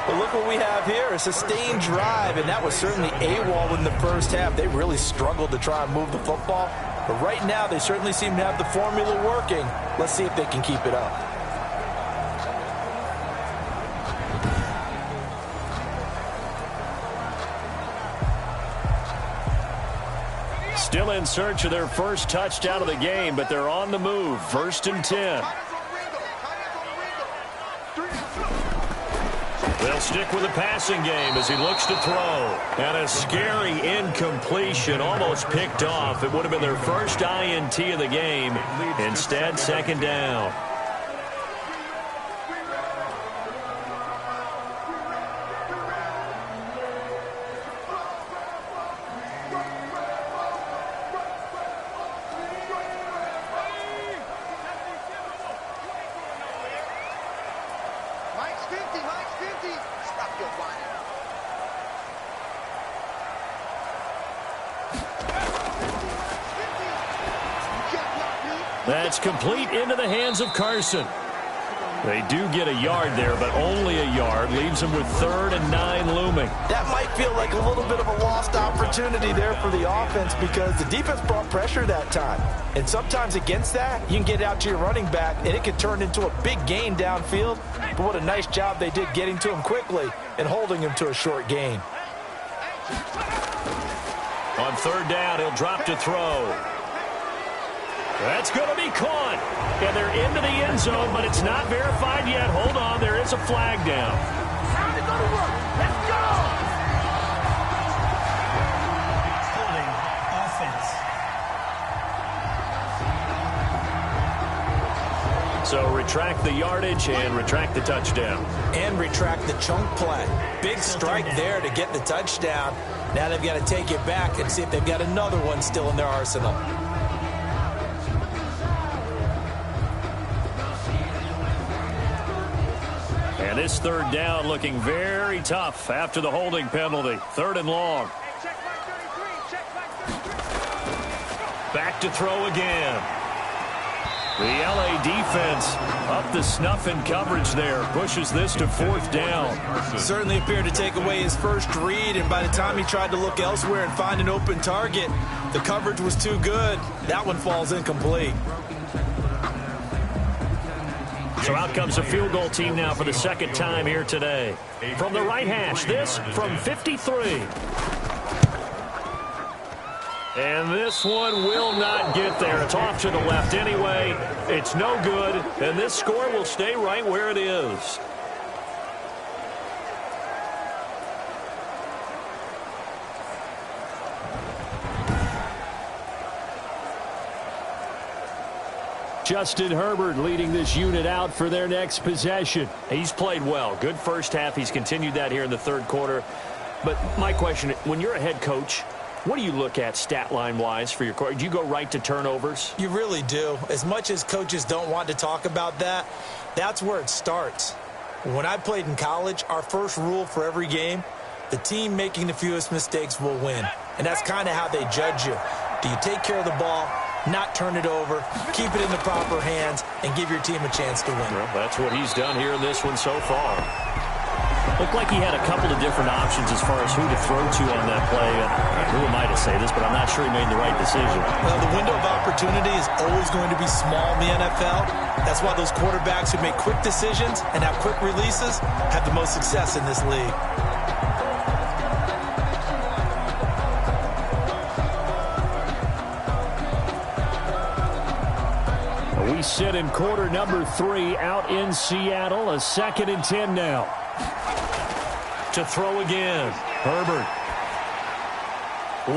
But look what we have here, a sustained drive, and that was certainly AWOL in the first half. They really struggled to try and move the football. But right now, they certainly seem to have the formula working. Let's see if they can keep it up. Still in search of their first touchdown of the game, but they're on the move. 1st and 10. They'll stick with the passing game as he looks to throw. And a scary incompletion, almost picked off. It would have been their first INT of the game. Instead, 2nd down. That's complete into the hands of Carson. They do get a yard there, but only a yard. Leaves them with 3rd and 9 looming. That might feel like a little bit of a lost opportunity there for the offense because the defense brought pressure that time. And sometimes against that, you can get out to your running back, and it could turn into a big gain downfield. But what a nice job they did getting to him quickly and holding him to a short gain. On 3rd down, he'll drop to throw. That's going to be caught. And they're into the end zone, but it's not verified yet. Hold on, there is a flag down. Time to go to work. Let's go! Holding offense. So retract the yardage and retract the touchdown. And retract the chunk play. Big strike there to get the touchdown. Now they've got to take it back and see if they've got another one still in their arsenal. And this 3rd down looking very tough after the holding penalty. 3rd and long. Back to throw again. The LA defense up the snuff in coverage there. Pushes this to 4th down. Certainly appeared to take away his first read, and by the time he tried to look elsewhere and find an open target, the coverage was too good. That one falls incomplete. So out comes a field goal team now for the 2nd time here today. From the right hash, this from 53. And this one will not get there. It's off to the left anyway. It's no good, and this score will stay right where it is. Justin Herbert leading this unit out for their next possession. He's played well. Good first half. He's continued that here in the 3rd quarter. But my question, when you're a head coach, what do you look at stat line-wise for your coach? Do you go right to turnovers? You really do. As much as coaches don't want to talk about that, that's where it starts. When I played in college, our first rule for every game, the team making the fewest mistakes will win. And that's kind of how they judge you. Do you take care of the ball, not turn it over, keep it in the proper hands, and give your team a chance to win? Well, that's what he's done here in this one so far. Looked like he had a couple of different options as far as who to throw to on that play. Who am I to say this, but I'm not sure he made the right decision. Well, the window of opportunity is always going to be small in the NFL. That's why those quarterbacks who make quick decisions and have quick releases have the most success in this league. We sit in quarter number 3 out in Seattle. A 2nd and 10 now. To throw again. Herbert.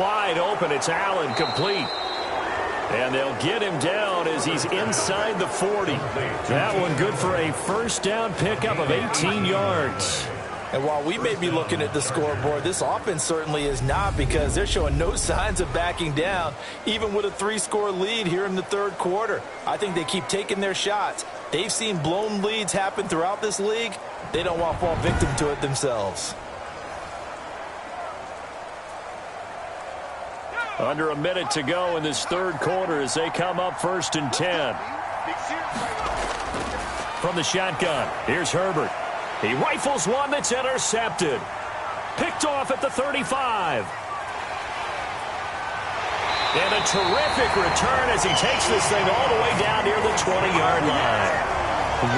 Wide open. It's Allen, complete. And they'll get him down as he's inside the 40. That one good for a first down pickup of 18 yards. And while we may be looking at the scoreboard, this offense certainly is not, because they're showing no signs of backing down, even with a 3-score lead here in the 3rd quarter. I think they keep taking their shots. They've seen blown leads happen throughout this league. They don't want to fall victim to it themselves. Under a minute to go in this third quarter as they come up 1st and 10. From the shotgun, here's Herbert. He rifles one that's intercepted. Picked off at the 35. And a terrific return as he takes this thing all the way down near the 20-yard line.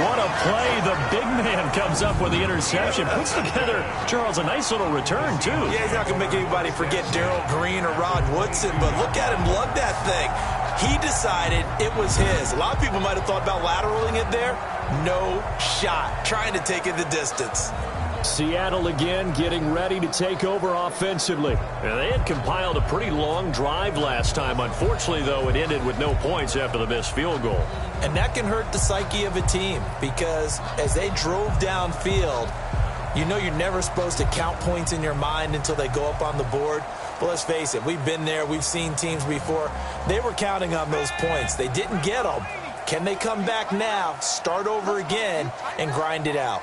What a play. The big man comes up with the interception. Puts together, Charles, a nice little return, too. Yeah, he's not going to make anybody forget Darrell Green or Rod Woodson, but look at him lug that thing. He decided it was his. A lot of people might have thought about lateraling it there. No shot. Trying to take it the distance. Seattle again getting ready to take over offensively. And they had compiled a pretty long drive last time. Unfortunately, though, it ended with no points after the missed field goal. And that can hurt the psyche of a team because as they drove downfield, you know you're never supposed to count points in your mind until they go up on the board. But let's face it, we've been there. We've seen teams before. They were counting on those points. They didn't get them. Can they come back now, start over again, and grind it out?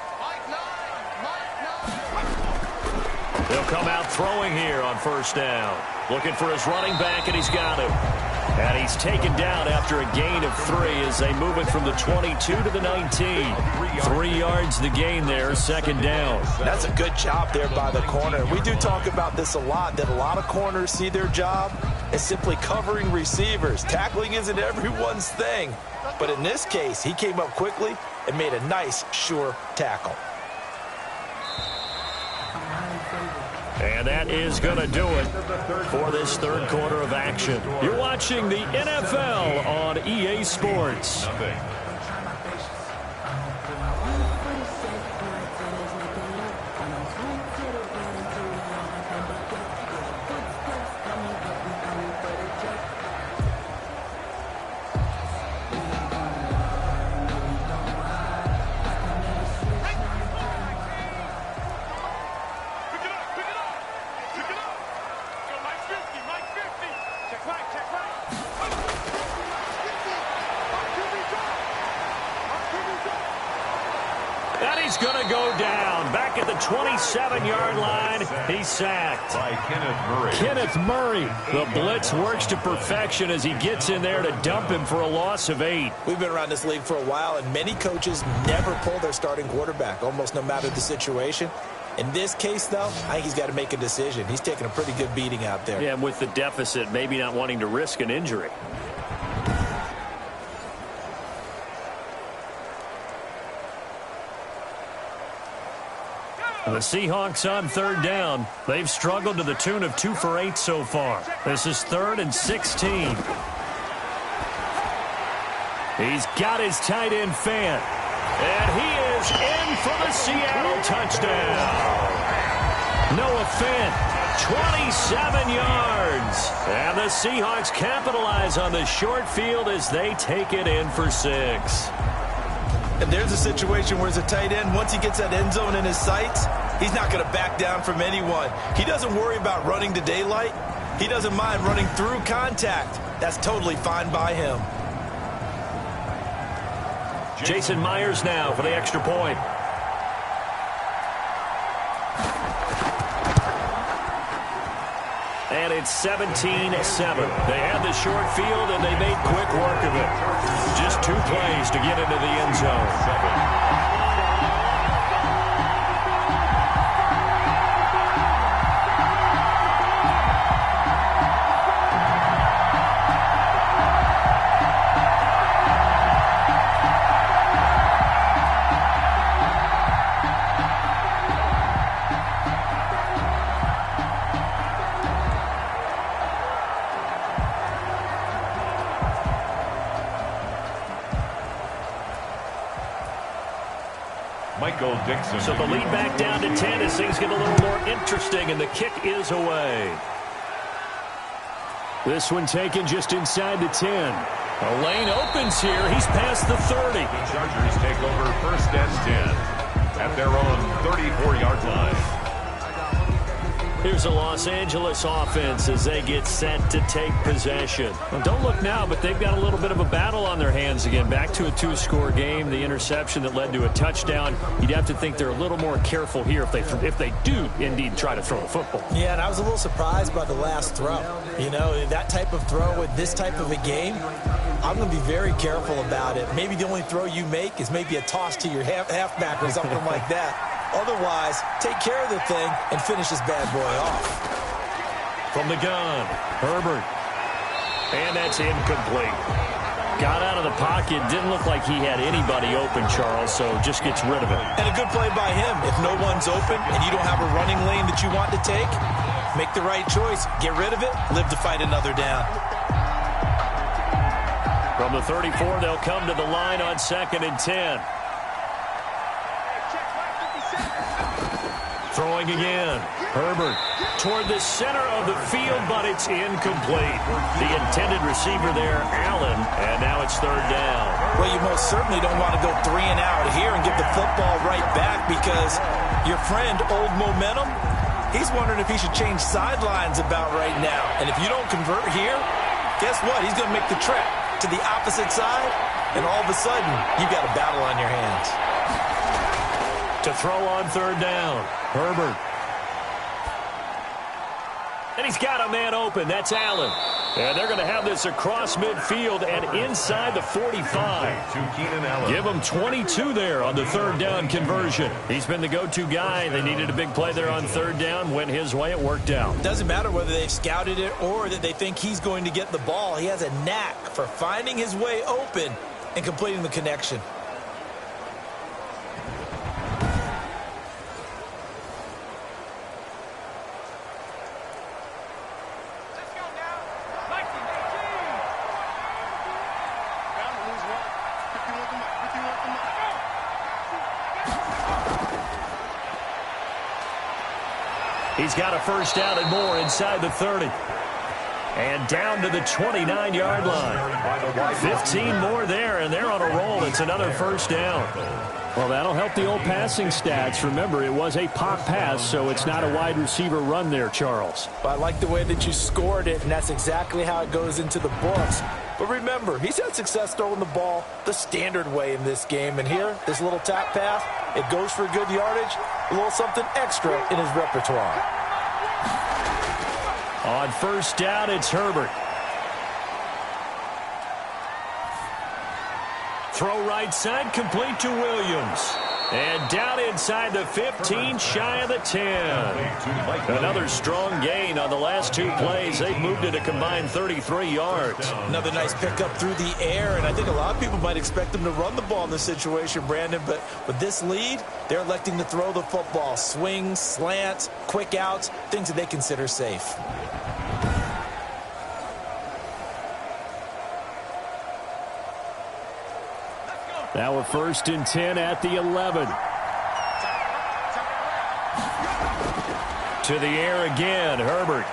They'll come out throwing here on 1st down. Looking for his running back, and he's got him. And he's taken down after a gain of 3 as they move it from the 22 to the 19. 3 yards the gain there, 2nd down. That's a good job there by the corner. We do talk about this a lot, that a lot of corners see their job as simply covering receivers. Tackling isn't everyone's thing. But in this case, he came up quickly and made a nice, sure tackle. And that is going to do it for this third quarter of action. You're watching the NFL on EA Sports. And he's going to go down. Back at the 27-yard line, he's sacked. By Kenneth Murray. Kenneth Murray. The blitz works to perfection as he gets in there to dump him for a loss of 8. We've been around this league for a while, and many coaches never pull their starting quarterback, almost no matter the situation. In this case, though, I think he's got to make a decision. He's taking a pretty good beating out there. Yeah, and with the deficit, maybe not wanting to risk an injury. The Seahawks on 3rd down. They've struggled to the tune of 2 for 8 so far. This is 3rd and 16. He's got his tight end fan. And he is in for the Seattle touchdown. Noah Fant, 27 yards. And the Seahawks capitalize on the short field as they take it in for 6. And there's a situation where as a tight end, once he gets that end zone in his sights, he's not going to back down from anyone. He doesn't worry about running to daylight. He doesn't mind running through contact. That's totally fine by him. Jason Myers now for the extra point. And it's 17-7. They had the short field, and they made quick work of it. Just 2 plays to get into the end zone. So the lead back down to 10 as things get a little more interesting, and the kick is away. This one taken just inside the 10. A lane opens here. He's past the 30. The Chargers take over 1st and 10 at their own 34-yard line. Here's a Los Angeles offense as they get set to take possession. Well, don't look now, but they've got a little bit of a battle on their hands again. Back to a 2-score game. The interception that led to a touchdown. You'd have to think they're a little more careful here if they do indeed try to throw the football. Yeah, and I was a little surprised by the last throw. You know, that type of throw with this type of a game, I'm going to be very careful about it. Maybe the only throw you make is maybe a toss to your halfback or something like that. Otherwise, take care of the thing and finish this bad boy off. From the gun, Herbert. And that's incomplete. Got out of the pocket. Didn't look like he had anybody open, Charles, so just gets rid of it. And a good play by him. If no one's open and you don't have a running lane that you want to take, make the right choice. Get rid of it. Live to fight another down. From the 34, they'll come to the line on 2nd and 10. Throwing again. Herbert toward the center of the field, but it's incomplete. The intended receiver there, Allen, and now it's 3rd down. Well, you most certainly don't want to go 3 and out here and give the football right back because your friend, Old Momentum, he's wondering if he should change sidelines about right now. And if you don't convert here, guess what? He's going to make the trek to the opposite side, and all of a sudden, you've got a battle on your hands. To throw on 3rd down, Herbert. And he's got a man open. That's Allen. And they're going to have this across midfield and inside the 45. Give him 22 there on the 3rd down conversion. He's been the go-to guy. They needed a big play there on 3rd down. Went his way. It worked out. Doesn't matter whether they've scouted it or that they think he's going to get the ball. He has a knack for finding his way open and completing the connection. He's got a 1st down and more inside the 30. And down to the 29-yard line. 15 more there, and they're on a roll. It's another 1st down. Well, that'll help the old passing stats. Remember, it was a pop pass, so it's not a wide receiver run there, Charles. Well, I like the way that you scored it, and that's exactly how it goes into the books. But remember, he's had success throwing the ball the standard way in this game. And here, this little tap pass, it goes for good yardage, a little something extra in his repertoire. On 1st down, it's Herbert. Throw right side, complete to Williams. And down inside the 15, shy of the 10. Another strong gain on the last 2 plays. They've moved it a combined 33 yards. Another nice pickup through the air, and I think a lot of people might expect them to run the ball in this situation, Brandon, but with this lead, they're electing to throw the football. Swings, slants, quick outs, things that they consider safe. Now a 1st and 10 at the 11. To the air again, Herbert.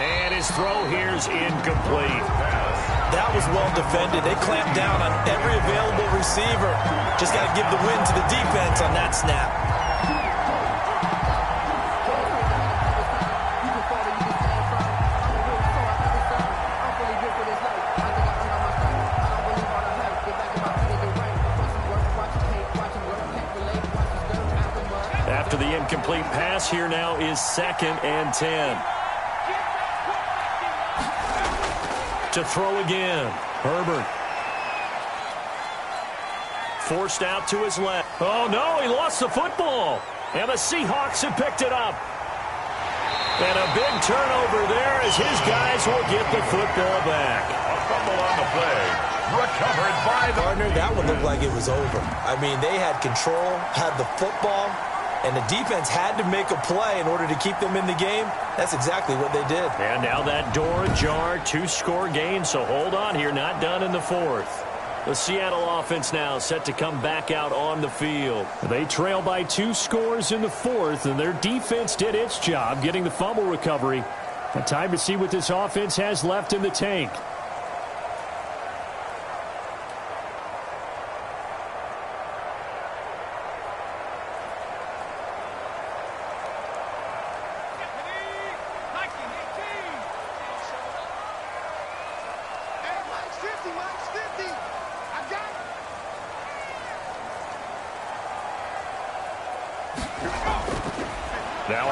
And his throw here's incomplete. That was well defended. They clamped down on every available receiver. Just got to give the win to the defense on that snap. After the incomplete pass, here now is 2nd and 10. To throw again, Herbert. Forced out to his left. Oh, no, he lost the football. And the Seahawks have picked it up. And a big turnover there as his guys will get the football back. A fumble on the play. Recovered by the... Partner, that one looked like it was over. I mean, they had control, had the football, and the defense had to make a play in order to keep them in the game. That's exactly what they did. And now that door ajar, 2-score game, so hold on here, not done in the 4th. The Seattle offense now set to come back out on the field. They trail by 2 scores in the 4th, and their defense did its job getting the fumble recovery. A time to see what this offense has left in the tank.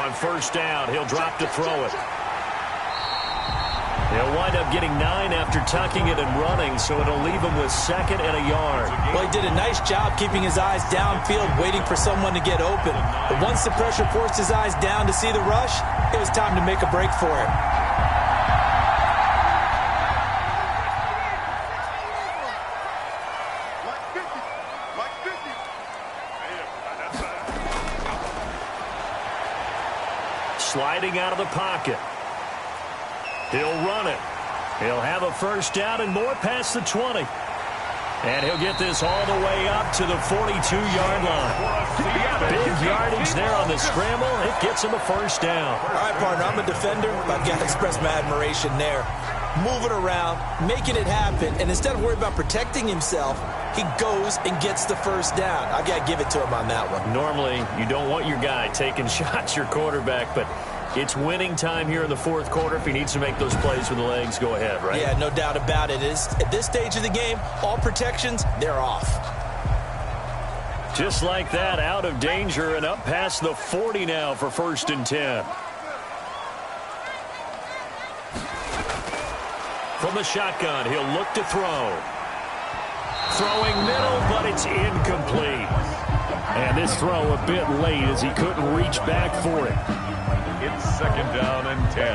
on first down. He'll drop to throw it. He'll wind up getting 9 after tucking it and running, so it'll leave him with 2nd and a yard. Well, he did a nice job keeping his eyes downfield, waiting for someone to get open. But once the pressure forced his eyes down to see the rush, it was time to make a break for it. Sliding out of the pocket. He'll run it. He'll have a first down and more past the 20. And he'll get this all the way up to the 42-yard line. Big yardage there on the scramble. It gets him a first down. All right, partner, I'm a defender. I've got to express my admiration there. Moving around, making it happen, and instead of worrying about protecting himself, he goes and gets the first down. I've got to give it to him on that one. Normally, you don't want your guy taking shots, your quarterback, but it's winning time here in the fourth quarter. If he needs to make those plays with the legs, go ahead, right? Yeah, no doubt about it. At this stage of the game, all protections, they're off. Just like that, out of danger and up past the 40 now for 1st and 10. From the shotgun, he'll look to throw. Throwing middle, but it's incomplete. And this throw a bit late as he couldn't reach back for it. It's 2nd down and 10.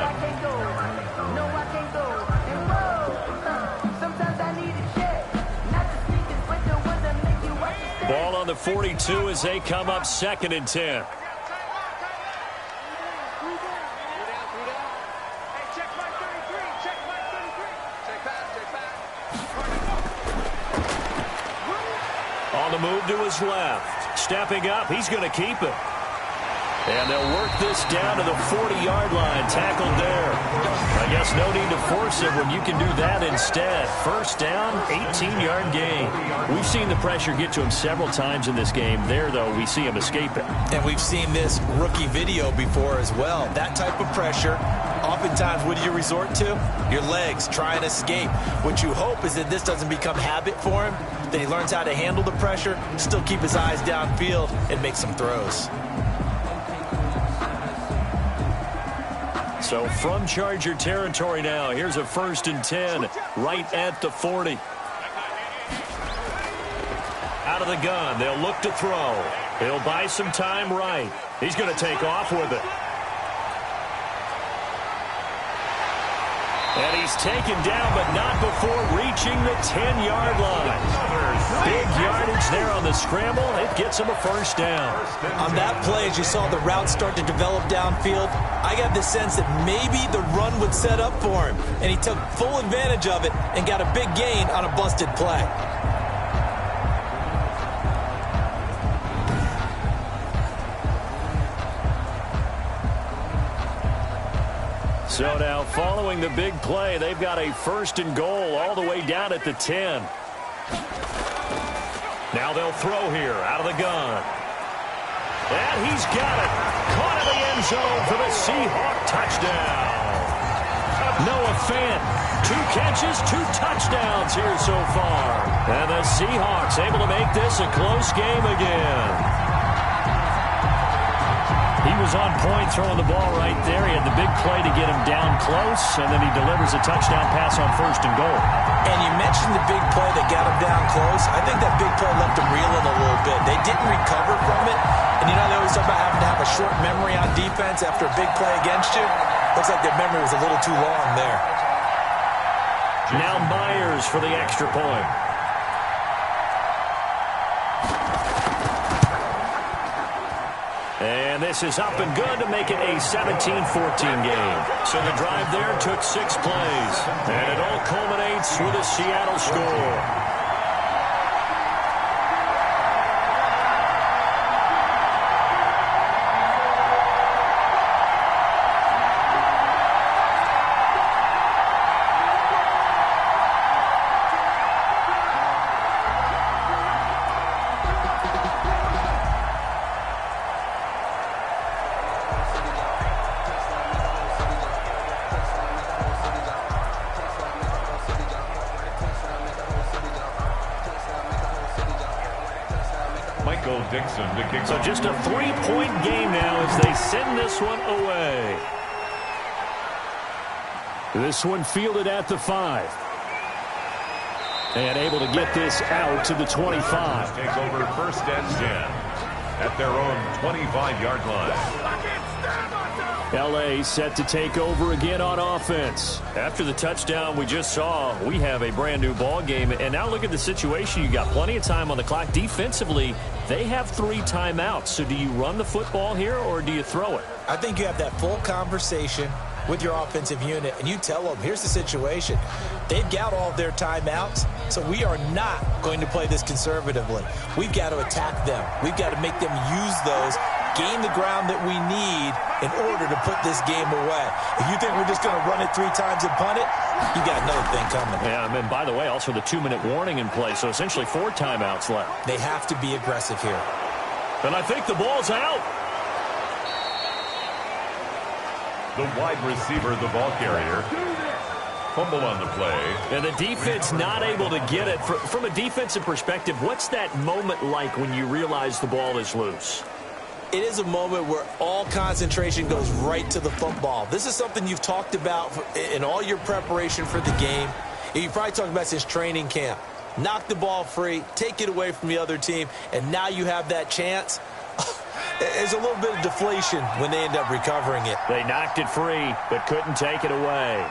Ball on the 42 as they come up 2nd and 10. On the move to his left. Stepping up, he's going to keep it. And they'll work this down to the 40-yard line. Tackled there. I guess no need to force it when you can do that instead. First down, 18-yard gain. We've seen the pressure get to him several times in this game. There, though, we see him escape it. And we've seen this rookie video before as well. That type of pressure, oftentimes, what do you resort to? Your legs, try and escape. What you hope is that this doesn't become habit for him, that he learns how to handle the pressure, still keep his eyes downfield, and make some throws. So from Charger territory now, here's a 1st and 10 right at the 40. Out of the gun, they'll look to throw. He'll buy some time right. He's going to take off with it. And he's taken down, but not before reaching the 10-yard line. Big yardage there on the scramble. It gets him a first down. On that play, as you saw the route start to develop downfield, I got the sense that maybe the run would set up for him. And he took full advantage of it and got a big gain on a busted play. So now following the big play, they've got a 1st and goal all the way down at the 10. Now they'll throw here out of the gun. And he's got it. Caught in the end zone for the Seahawk touchdown. Noah Fant, 2 catches, 2 touchdowns here so far. And the Seahawks able to make this a close game again. He was on point throwing the ball right there. He had the big play to get him down close, and then he delivers a touchdown pass on 1st and goal. And you mentioned the big play that got him down close. I think that big play left him reeling a little bit. They didn't recover from it. And you know they always talk about having to have a short memory on defense after a big play against you. Looks like their memory was a little too long there. Now Myers for the extra point. And this is up and good to make it a 17-14 game. So the drive there took 6 plays. And it all culminates with a Seattle score. Dixon to kick So off. just a 3-point game now as they send this one away. This one fielded at the 5. And able to get this out to the 25. Take over first and 10 at their own 25-yard line. L.A. set to take over again on offense. After the touchdown we just saw, we have a brand new ball game. And now look at the situation. You got plenty of time on the clock. Defensively, they have 3 timeouts. So do you run the football here or do you throw it? I think you have that full conversation with your offensive unit, and you tell them, here's the situation. They've got all of their timeouts, so we are not going to play this conservatively. We've got to attack them. We've got to make them use those, gain the ground that we need in order to put this game away. If you think we're just going to run it 3 times and punt it, you got another thing coming. Yeah, and by the way, also the 2-minute warning in play, so essentially 4 timeouts left. They have to be aggressive here. And I think the ball's out. The wide receiver, the ball carrier. Fumble on the play. And the defense not able to get it. From a defensive perspective, what's that moment like when you realize the ball is loose? It is a moment where all concentration goes right to the football. This is something you've talked about in all your preparation for the game. You've probably talked about since training camp. Knock the ball free, take it away from the other team, and now you have that chance. There's a little bit of deflation when they end up recovering it. They knocked it free, but couldn't take it away.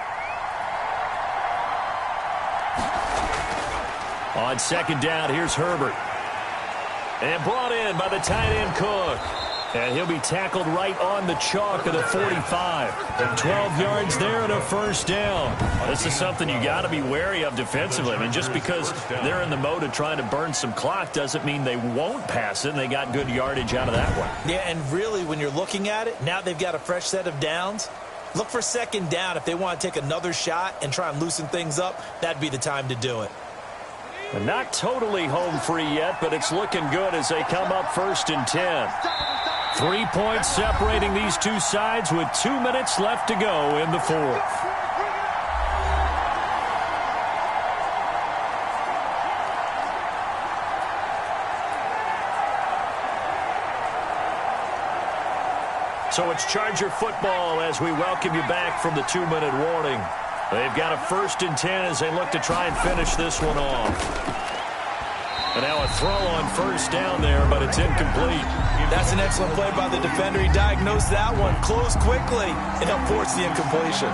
On second down, here's Herbert. And brought in by the tight end Cook. And he'll be tackled right on the chalk of the 45. 12 yards there and a first down. This is something you got to be wary of defensively. I mean, just because they're in the mode of trying to burn some clock doesn't mean they won't pass it, and they got good yardage out of that one. Yeah, and really, when you're looking at it, now they've got a fresh set of downs. Look for second down. If they want to take another shot and try and loosen things up, that'd be the time to do it. And not totally home free yet, but it's looking good as they come up first and 10. 3 points separating these two sides with 2 minutes left to go in the fourth. So it's Charger football as we welcome you back from the 2-minute warning. They've got a first and 10 as they look to try and finish this one off. And now a throw on first down there, but it's incomplete. That's an excellent play by the defender. He diagnosed that one, closed quickly, and helped force the incompletion.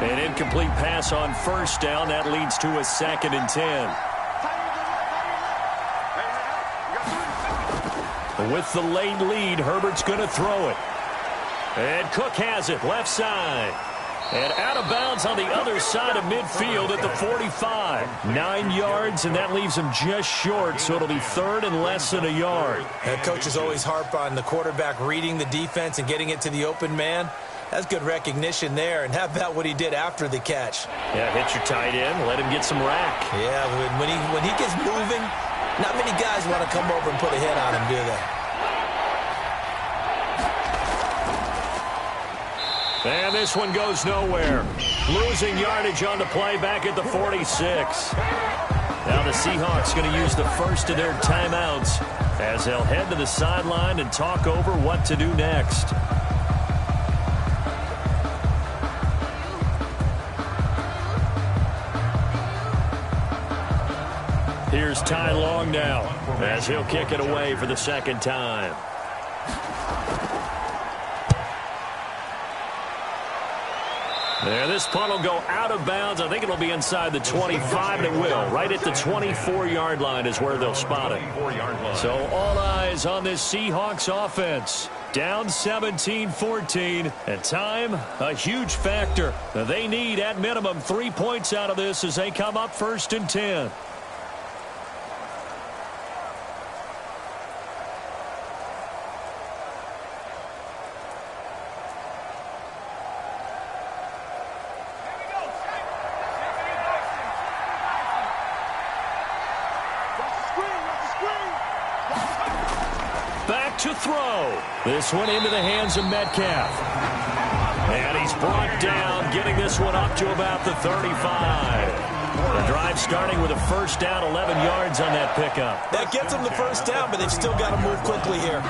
An incomplete pass on first down. That leads to a second and 10. With the late lead, Herbert's going to throw it. And Cook has it, left side. And out of bounds on the other side of midfield at the 45. 9 yards, and that leaves him just short, so it'll be third and less than a yard. And coaches always harp on the quarterback reading the defense and getting it to the open man. That's good recognition there. And how about what he did after the catch? Yeah, hit your tight end, let him get some rack. Yeah, when he gets moving, not many guys want to come over and put a hit on him, do they? And this one goes nowhere. Losing yardage on the play back at the 46. Now the Seahawks going to use the first of their timeouts as they'll head to the sideline and talk over what to do next. Here's Ty Long now as he'll kick it away for the second time. There, this punt will go out of bounds. I think it'll be inside the 25, and it will. Right at the 24-yard line is where they'll spot it. So all eyes on this Seahawks offense. Down 17-14, and time, a huge factor. They need, at minimum, 3 points out of this as they come up first and 10. Back to throw. This one into the hands of Metcalf. And he's brought down, getting this one up to about the 35. The drive starting with a first down, 11 yards on that pickup. That gets them the first down, but they've still got to move quickly here.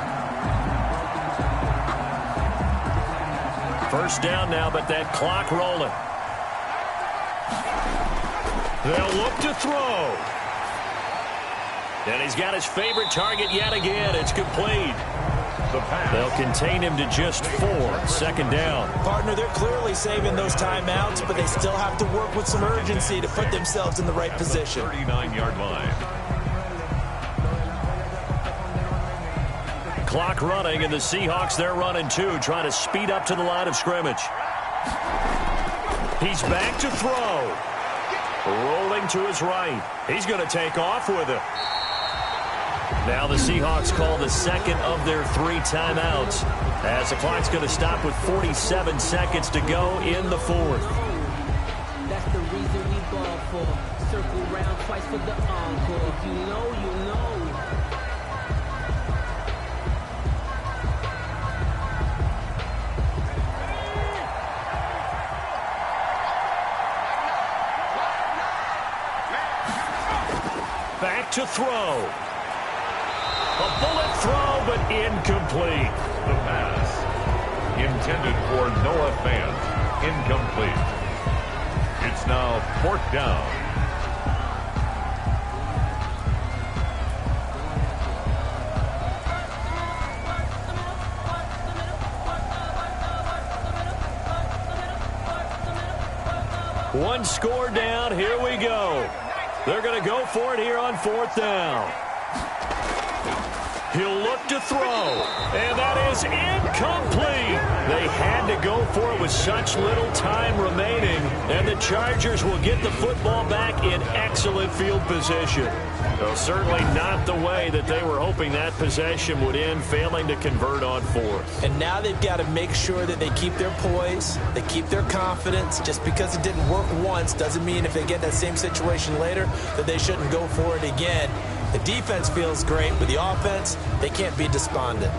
First down now, but that clock rolling. They'll look to throw. And he's got his favorite target yet again. It's complete. They'll contain him to just 4. Second down. Partner, they're clearly saving those timeouts, but they still have to work with some urgency to put themselves in the right position. 39-yard line. Clock running, and the Seahawks, they're running too, trying to speed up to the line of scrimmage. He's back to throw. Rolling to his right. He's going to take off with it. Now the Seahawks call the second of their 3 timeouts, as the clock's going to stop with 47 seconds to go in the 4th. That's the reason we ball for. Circle round twice for the encore. If you know, you know. Back to throw. A bullet throw, but incomplete. The pass. Intended for Noah Fant. Incomplete. It's now 4th down. One score down. Here we go. They're going to go for it here on 4th down. He'll look to throw, and that is incomplete. They had to go for it with such little time remaining, and the Chargers will get the football back in excellent field position. Well, certainly not the way that they were hoping that possession would end, failing to convert on 4th. And now they've got to make sure that they keep their poise, they keep their confidence. Just because it didn't work once doesn't mean if they get that same situation later that they shouldn't go for it again. The defense feels great, but the offense, they can't be despondent.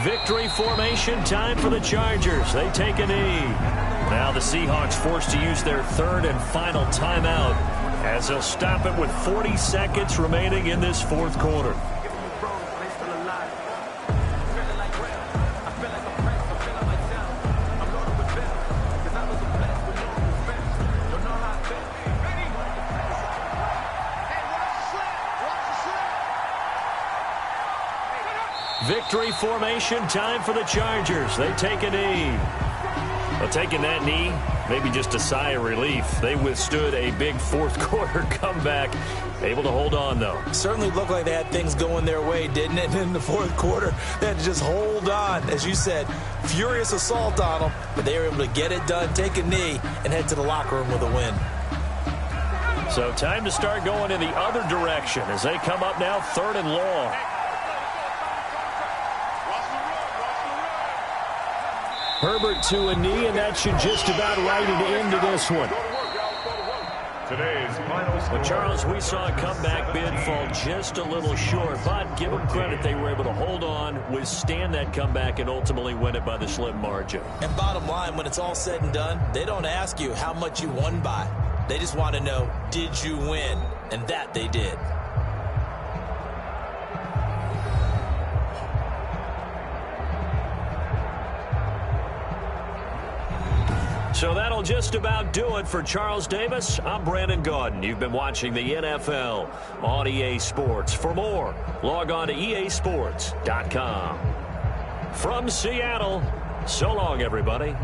Victory formation time for the Chargers. They take a knee. Now the Seahawks forced to use their 3rd and final timeout, as they'll stop it with 40 seconds remaining in this 4th quarter. Victory formation time for the Chargers. They take a knee. Well, taking that knee, maybe just a sigh of relief. They withstood a big 4th quarter comeback. Able to hold on, though. Certainly looked like they had things going their way, didn't it? In the 4th quarter, they had to just hold on. As you said, furious assault on them, but they were able to get it done, take a knee, and head to the locker room with a win. So time to start going in the other direction as they come up now 3rd and long. Herbert to a knee, and that should just about write it into this one. Today's final score. Well, Charles, we saw a comeback bid fall just a little short, but give them credit, they were able to hold on, withstand that comeback, and ultimately win it by the slim margin. And bottom line, when it's all said and done, they don't ask you how much you won by. They just want to know, did you win? And that they did. So that'll just about do it for Charles Davis. I'm Brandon Gaudin. You've been watching the NFL on EA Sports. For more, log on to easports.com. From Seattle, so long, everybody.